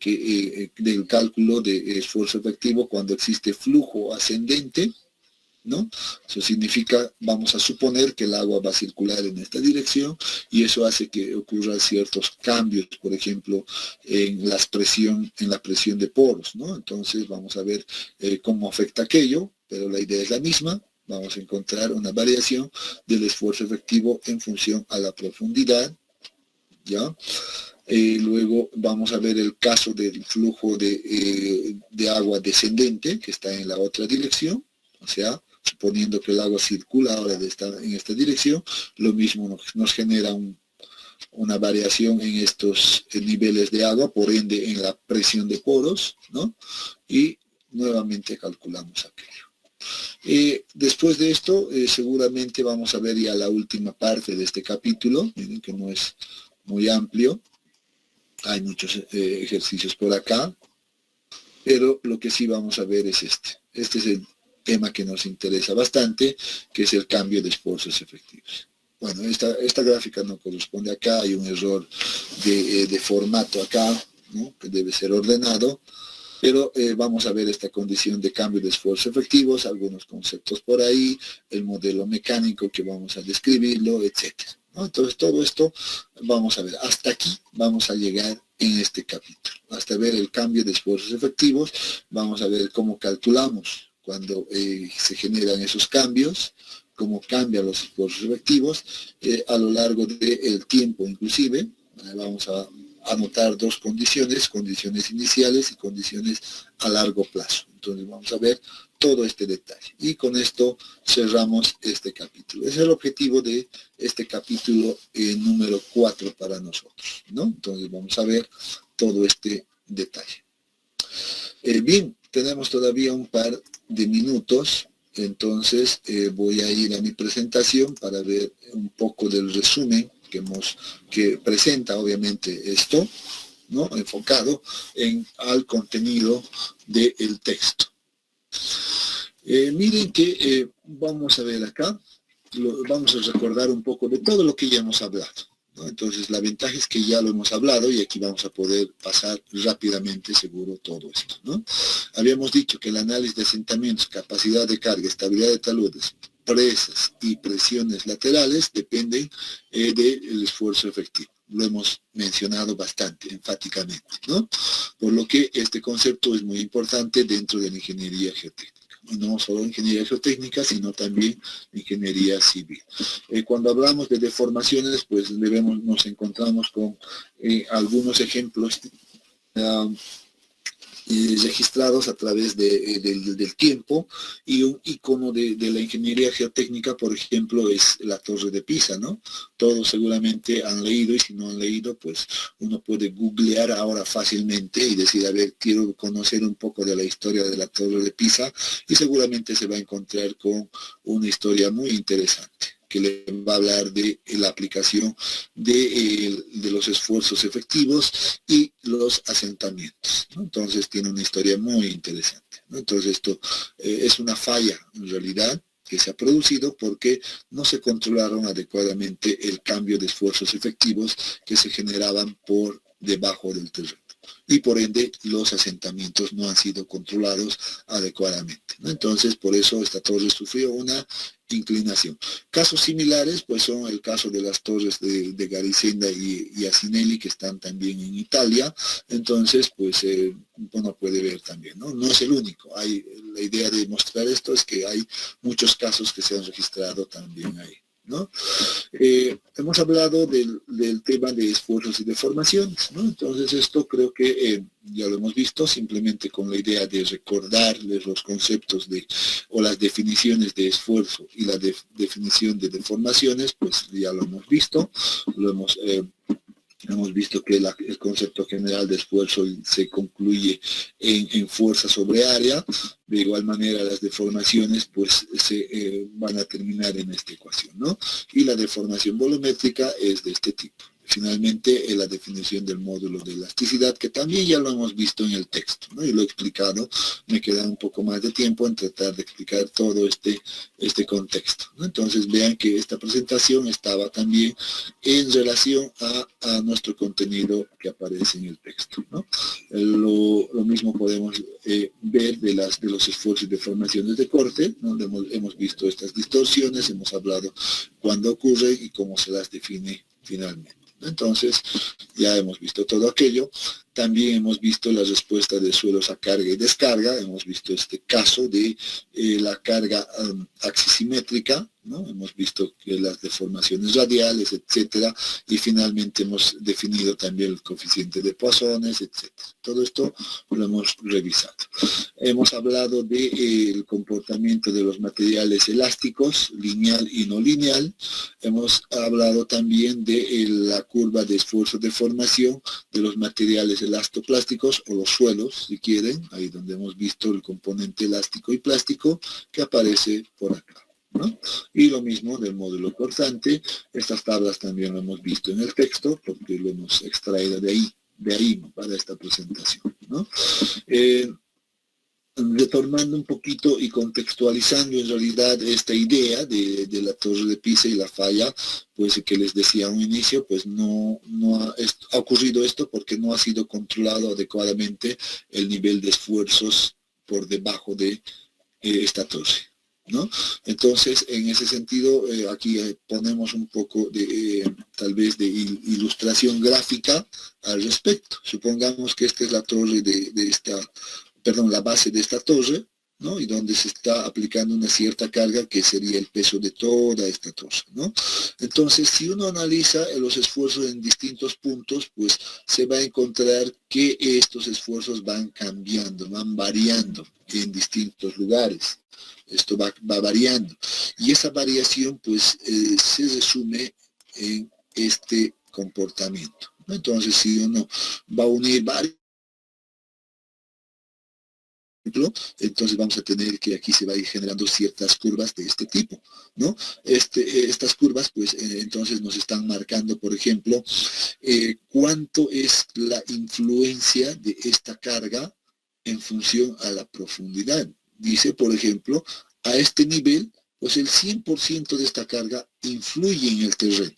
del cálculo de esfuerzo efectivo cuando existe flujo ascendente, ¿no? Eso significa, vamos a suponer que el agua va a circular en esta dirección y eso hace que ocurran ciertos cambios, por ejemplo, en la presión de poros, ¿no? Entonces vamos a ver cómo afecta aquello, pero la idea es la misma. Vamos a encontrar una variación del esfuerzo efectivo en función a la profundidad, ¿ya? Luego vamos a ver el caso del flujo de agua descendente, que está en la otra dirección, o sea, suponiendo que el agua circula ahora en esta dirección, lo mismo nos genera una variación en estos niveles de agua, por ende en la presión de poros, ¿no? Y nuevamente calculamos aquello. Después de esto, seguramente vamos a ver ya la última parte de este capítulo, miren que no es muy amplio, hay muchos ejercicios por acá, pero lo que sí vamos a ver es este. Este es el tema que nos interesa bastante, que es el cambio de esfuerzos efectivos. Bueno, esta gráfica no corresponde acá, hay un error de formato acá, ¿no? Que debe ser ordenado, pero vamos a ver esta condición de cambio de esfuerzos efectivos, algunos conceptos por ahí, el modelo mecánico que vamos a describirlo, etc., ¿no? Entonces todo esto vamos a ver. Hasta aquí vamos a llegar en este capítulo. Hasta ver el cambio de esfuerzos efectivos, vamos a ver cómo calculamos cuando se generan esos cambios, cómo cambian los esfuerzos efectivos a lo largo del tiempo inclusive. Vamos a anotar dos condiciones iniciales y condiciones a largo plazo. Entonces vamos a ver todo este detalle. Y con esto cerramos este capítulo. Ese es el objetivo de este capítulo número 4 para nosotros, ¿no? Entonces vamos a ver todo este detalle. Bien, tenemos todavía un par de minutos. Entonces voy a ir a mi presentación para ver un poco del resumen que presenta obviamente esto, ¿no? Enfocado al contenido del texto. Miren que vamos a ver acá, vamos a recordar un poco de todo lo que ya hemos hablado, ¿no? Entonces la ventaja es que ya lo hemos hablado y aquí vamos a poder pasar rápidamente seguro todo esto, ¿no? Habíamos dicho que el análisis de asentamientos, capacidad de carga, estabilidad de taludes, presas y presiones laterales dependen del esfuerzo efectivo. Lo hemos mencionado bastante enfáticamente, ¿no? Por lo que este concepto es muy importante dentro de la ingeniería geotécnica. Y no solo ingeniería geotécnica, sino también ingeniería civil. Cuando hablamos de deformaciones, pues nos encontramos con algunos ejemplos registrados a través del tiempo, y un icono de la ingeniería geotécnica, por ejemplo, es la Torre de Pisa, ¿no? Todos seguramente han leído, y si no han leído, pues uno puede googlear ahora fácilmente y decir, a ver, quiero conocer un poco de la historia de la Torre de Pisa, y seguramente se va a encontrar con una historia muy interesante que le va a hablar de la aplicación de los esfuerzos efectivos y los asentamientos, ¿no? Entonces tiene una historia muy interesante, ¿no? Entonces esto es una falla en realidad que se ha producido porque no se controlaron adecuadamente el cambio de esfuerzos efectivos que se generaban por debajo del terreno. Y por ende los asentamientos no han sido controlados adecuadamente, ¿no? Entonces por eso esta torre sufrió una inclinación. Casos similares pues son el caso de las torres de Garisenda y Asinelli, que están también en Italia. Entonces pues uno puede ver también, ¿no? No es el único. La idea de mostrar esto es que hay muchos casos que se han registrado también ahí, ¿no? Hemos hablado del tema de esfuerzos y deformaciones, ¿no? Entonces esto creo que ya lo hemos visto, simplemente con la idea de recordarles los conceptos o las definiciones de esfuerzo y la definición de deformaciones, pues ya lo hemos visto, hemos visto que el concepto general de esfuerzo se concluye en fuerza sobre área. De igual manera las deformaciones pues se van a terminar en esta ecuación, ¿no? Y la deformación volumétrica es de este tipo. Finalmente, la definición del módulo de elasticidad, que también ya lo hemos visto en el texto, ¿no? Y lo he explicado, me queda un poco más de tiempo en tratar de explicar todo este contexto, ¿no? Entonces vean que esta presentación estaba también en relación a nuestro contenido que aparece en el texto, ¿no? Lo mismo podemos ver de los esfuerzos y deformaciones de corte, donde hemos visto estas distorsiones, hemos hablado cuándo ocurre y cómo se las define finalmente. Entonces, ya hemos visto todo aquello. También hemos visto la respuesta de suelos a carga y descarga. Hemos visto este caso de la carga axisimétrica, ¿no? Hemos visto que las deformaciones radiales, etcétera. Y finalmente hemos definido también el coeficiente de Poisson, etcétera. Todo esto lo hemos revisado. Hemos hablado del comportamiento de los materiales elásticos, lineal y no lineal. Hemos hablado también de la curva de esfuerzo de formación de los materiales elastoplásticos o los suelos, si quieren, ahí donde hemos visto el componente elástico y plástico que aparece por acá, ¿no? Y lo mismo del módulo cortante, estas tablas también lo hemos visto en el texto porque lo hemos extraído de ahí para esta presentación, ¿no? Retomando un poquito y contextualizando en realidad esta idea de la torre de Pisa y la falla, pues que les decía a un inicio, pues no ha ocurrido esto porque no ha sido controlado adecuadamente el nivel de esfuerzos por debajo de esta torre, ¿no? Entonces, en ese sentido, aquí ponemos un poco de, tal vez, de ilustración gráfica al respecto. Supongamos que esta es la torre la base de esta torre, ¿no? Y donde se está aplicando una cierta carga que sería el peso de toda esta torre, ¿no? Entonces, si uno analiza los esfuerzos en distintos puntos, pues se va a encontrar que estos esfuerzos van cambiando, van variando en distintos lugares. Esto va variando. Y esa variación, pues, se resume en este comportamiento, ¿no? Entonces, si uno va a unir varios, entonces vamos a tener que aquí se va a ir generando ciertas curvas de este tipo, ¿no? Estas curvas, pues, entonces nos están marcando, por ejemplo, cuánto es la influencia de esta carga en función a la profundidad. Dice, por ejemplo, a este nivel, pues el 100% de esta carga influye en el terreno.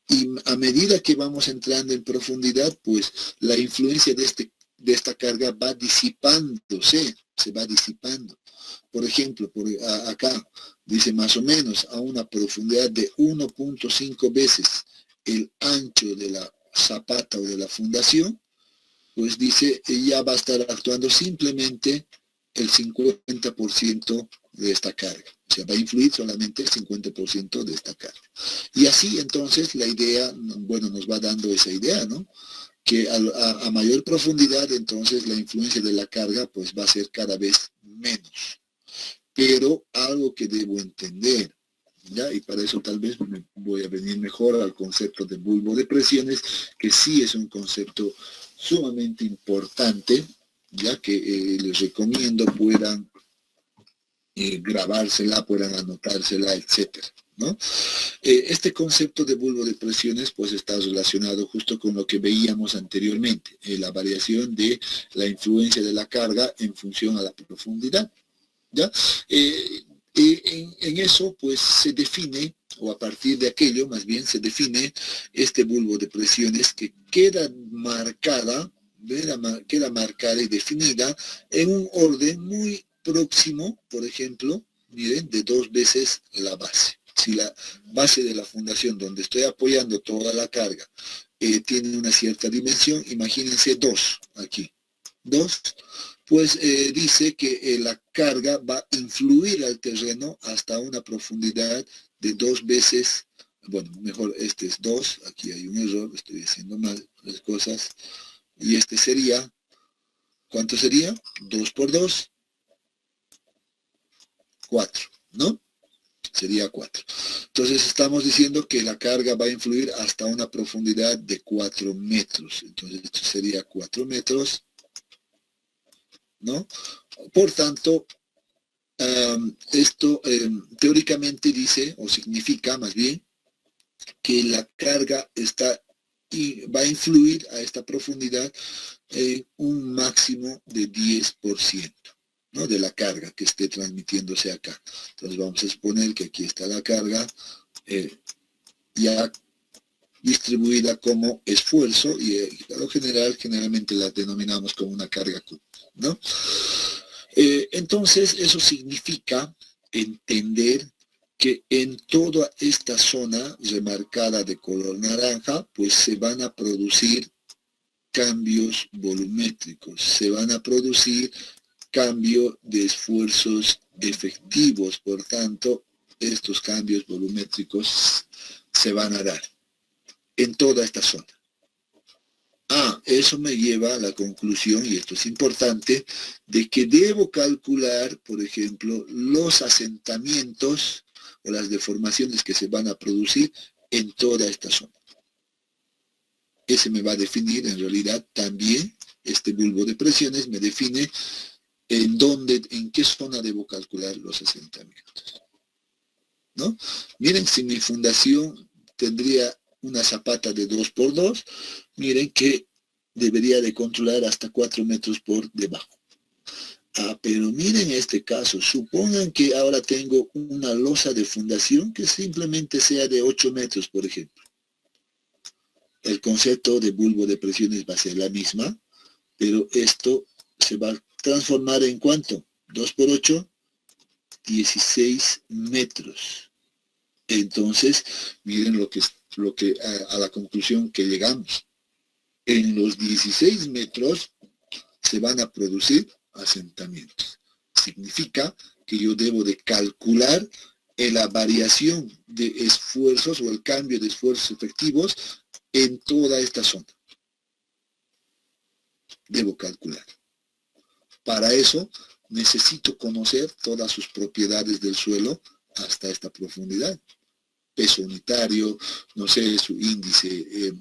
Y a medida que vamos entrando en profundidad, pues la influencia de esta carga va disipándose, se va disipando. Por ejemplo, acá dice más o menos a una profundidad de 1.5 veces el ancho de la zapata o de la fundación, pues dice ya va a estar actuando simplemente el 50% de esta carga. O sea, va a influir solamente el 50% de esta carga. Y así entonces la idea, bueno, nos va dando esa idea, ¿no? Que a mayor profundidad, entonces la influencia de la carga pues va a ser cada vez menos. Pero algo que debo entender, ¿ya? Y para eso tal vez me voy a venir mejor al concepto de bulbo de presiones, que sí es un concepto sumamente importante, ya que les recomiendo puedan grabársela, puedan anotársela, etcétera, ¿no? Este concepto de bulbo de presiones pues está relacionado justo con lo que veíamos anteriormente, la variación de la influencia de la carga en función a la profundidad, ¿ya? En eso pues se define, o a partir de aquello más bien se define este bulbo de presiones que queda marcada y definida en un orden muy próximo, por ejemplo, miren, de 2 veces la base. Si la base de la fundación donde estoy apoyando toda la carga tiene una cierta dimensión, imagínense 2 aquí. 2, pues dice que la carga va a influir al terreno hasta una profundidad de 2 veces, bueno, mejor este es 2, aquí hay un error, estoy haciendo mal las cosas, y este sería, ¿cuánto sería? 2 por 2, 4, ¿no? Sería 4. Entonces estamos diciendo que la carga va a influir hasta una profundidad de 4 metros. Entonces esto sería 4 metros, ¿no? Por tanto, esto teóricamente dice, o significa más bien, que la carga va a influir a esta profundidad en un máximo de 10%, ¿no? De la carga que esté transmitiéndose acá. Entonces vamos a suponer que aquí está la carga ya distribuida como esfuerzo y a lo generalmente la denominamos como una carga Q, ¿no? Entonces eso significa entender que en toda esta zona remarcada de color naranja, pues se van a producir cambios volumétricos, se van a producir cambio de esfuerzos efectivos, por tanto, estos cambios volumétricos se van a dar en toda esta zona. Eso me lleva a la conclusión, y esto es importante, de que debo calcular, por ejemplo, los asentamientos o las deformaciones que se van a producir en toda esta zona. ese me va a definir, en realidad, también este bulbo de presiones me define en qué zona debo calcular los asentamientos, ¿no? Miren, si mi fundación tendría una zapata de 2x2, miren que debería de controlar hasta 4 metros por debajo. Pero miren este caso, supongan que ahora tengo una losa de fundación que simplemente sea de 8 metros, por ejemplo. El concepto de bulbo de presiones va a ser la misma, pero esto se va a transformar en ¿cuánto? 2 por 8, 16 metros. Entonces, miren a la conclusión que llegamos. En los 16 metros se van a producir asentamientos. Significa que yo debo de calcular la variación de esfuerzos o el cambio de esfuerzos efectivos en toda esta zona. Debo calcular. Para eso necesito conocer todas sus propiedades del suelo hasta esta profundidad. Peso unitario, no sé, su índice,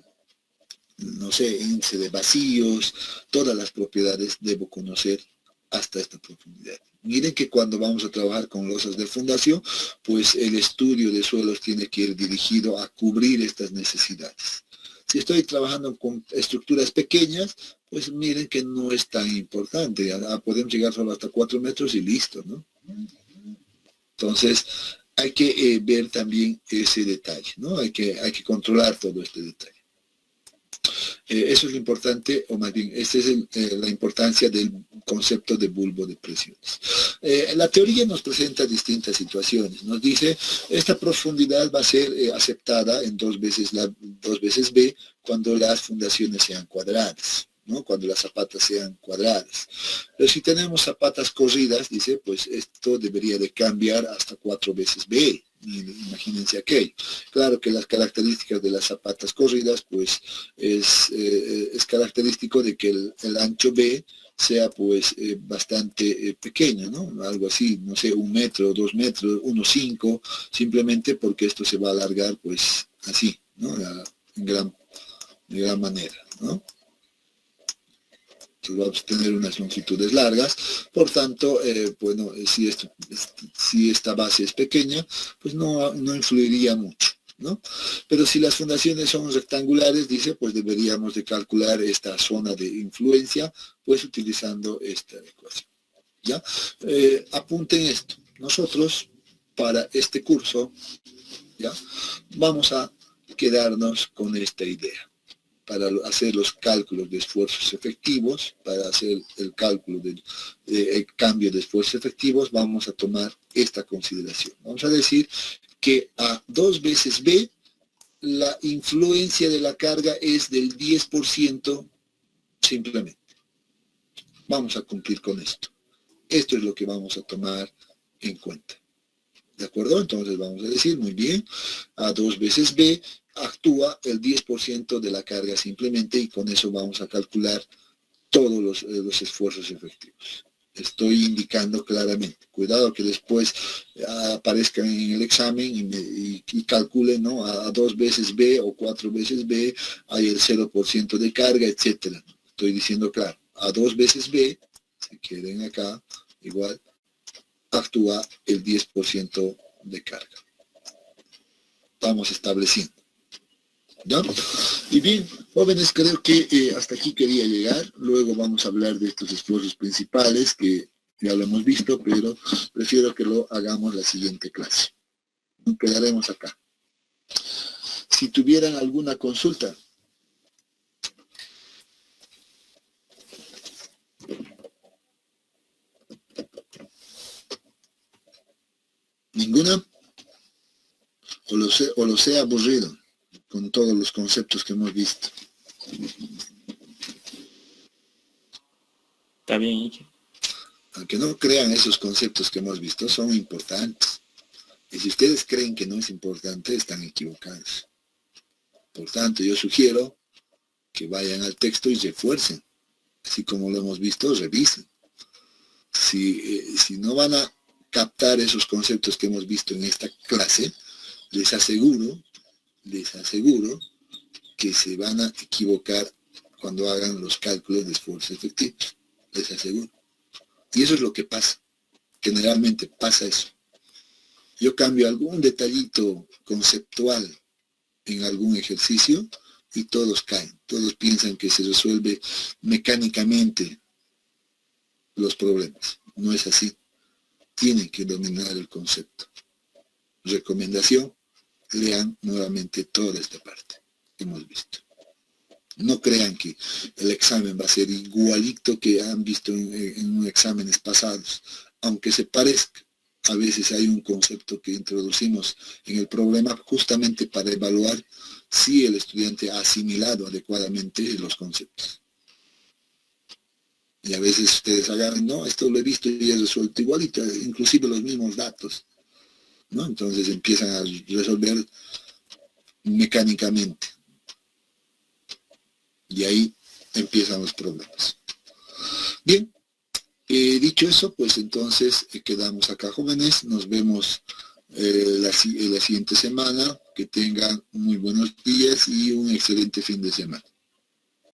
índice de vacíos, todas las propiedades debo conocer hasta esta profundidad. Miren que cuando vamos a trabajar con losas de fundación, pues el estudio de suelos tiene que ir dirigido a cubrir estas necesidades. Si estoy trabajando con estructuras pequeñas, pues miren que no es tan importante. Podemos llegar solo hasta 4 metros y listo, ¿no? Entonces, hay que ver también ese detalle, ¿no? Hay que controlar todo este detalle. Eso es lo importante, o más bien, esta es la importancia del concepto de bulbo de presiones. La teoría nos presenta distintas situaciones. Nos dice, esta profundidad va a ser aceptada en 2 veces B cuando las fundaciones sean cuadradas, ¿no? Cuando las zapatas sean cuadradas. Pero si tenemos zapatas corridas, dice, pues esto debería de cambiar hasta 4 veces B. Imagínense aquello. Claro que las características de las zapatas corridas, pues es característico de que el ancho B sea pues bastante pequeño, ¿no? Algo así, no sé, 1 metro, 2 metros, 1,5, simplemente porque esto se va a alargar pues así, ¿no? De gran manera, ¿no? Entonces vamos a tener unas longitudes largas, por tanto, bueno, si esta base es pequeña, pues no influiría mucho, ¿no? Pero si las fundaciones son rectangulares, dice, pues deberíamos de calcular esta zona de influencia, pues utilizando esta ecuación, ¿ya? Apunten esto, nosotros para este curso, ¿ya? Vamos a quedarnos con esta idea. Para hacer los cálculos de esfuerzos efectivos, para hacer el cálculo del cambio de esfuerzos efectivos, vamos a tomar esta consideración. Vamos a decir que a 2 veces B, la influencia de la carga es del 10% simplemente. Vamos a cumplir con esto. Esto es lo que vamos a tomar en cuenta. ¿De acuerdo? Entonces vamos a decir, muy bien, a 2 veces B actúa el 10% de la carga simplemente, y con eso vamos a calcular todos los esfuerzos efectivos. Estoy indicando claramente. Cuidado que después aparezcan en el examen y calculen, ¿no? A 2 veces B o 4 veces B hay el 0% de carga, etcétera. Estoy diciendo claro, a 2 veces B, si quieren acá, igual, actúa el 10% de carga. Vamos estableciendo, ¿ya? Y bien, jóvenes, creo que hasta aquí quería llegar. Luego vamos a hablar de estos esfuerzos principales que ya lo hemos visto, pero prefiero que lo hagamos la siguiente clase. Quedaremos acá. Si tuvieran alguna consulta. ¿Ninguna? O lo sé aburrido con todos los conceptos que hemos visto. Está bien, Ike. Aunque no crean, esos conceptos que hemos visto son importantes. Y si ustedes creen que no es importante, están equivocados. Por tanto, yo sugiero que vayan al texto y refuercen. Así como lo hemos visto, revisen. Si no van a captar esos conceptos que hemos visto en esta clase, les aseguro que se van a equivocar cuando hagan los cálculos de esfuerzo efectivo, les aseguro. Y eso es lo que pasa. Generalmente pasa eso. Yo cambio algún detallito conceptual en algún ejercicio y todos caen. Todos piensan que se resuelve mecánicamente los problemas. No es así. Tienen que dominar el concepto. Recomendación, lean nuevamente toda esta parte que hemos visto. No crean que el examen va a ser igualito que han visto en exámenes pasados, aunque se parezca. A veces hay un concepto que introducimos en el problema justamente para evaluar si el estudiante ha asimilado adecuadamente los conceptos. Y a veces ustedes agarran, no, esto lo he visto y he resuelto igualito, inclusive los mismos datos, ¿no? Entonces empiezan a resolver mecánicamente. Y ahí empiezan los problemas. Bien, dicho eso, pues entonces quedamos acá, jóvenes. Nos vemos la siguiente semana. Que tengan muy buenos días y un excelente fin de semana.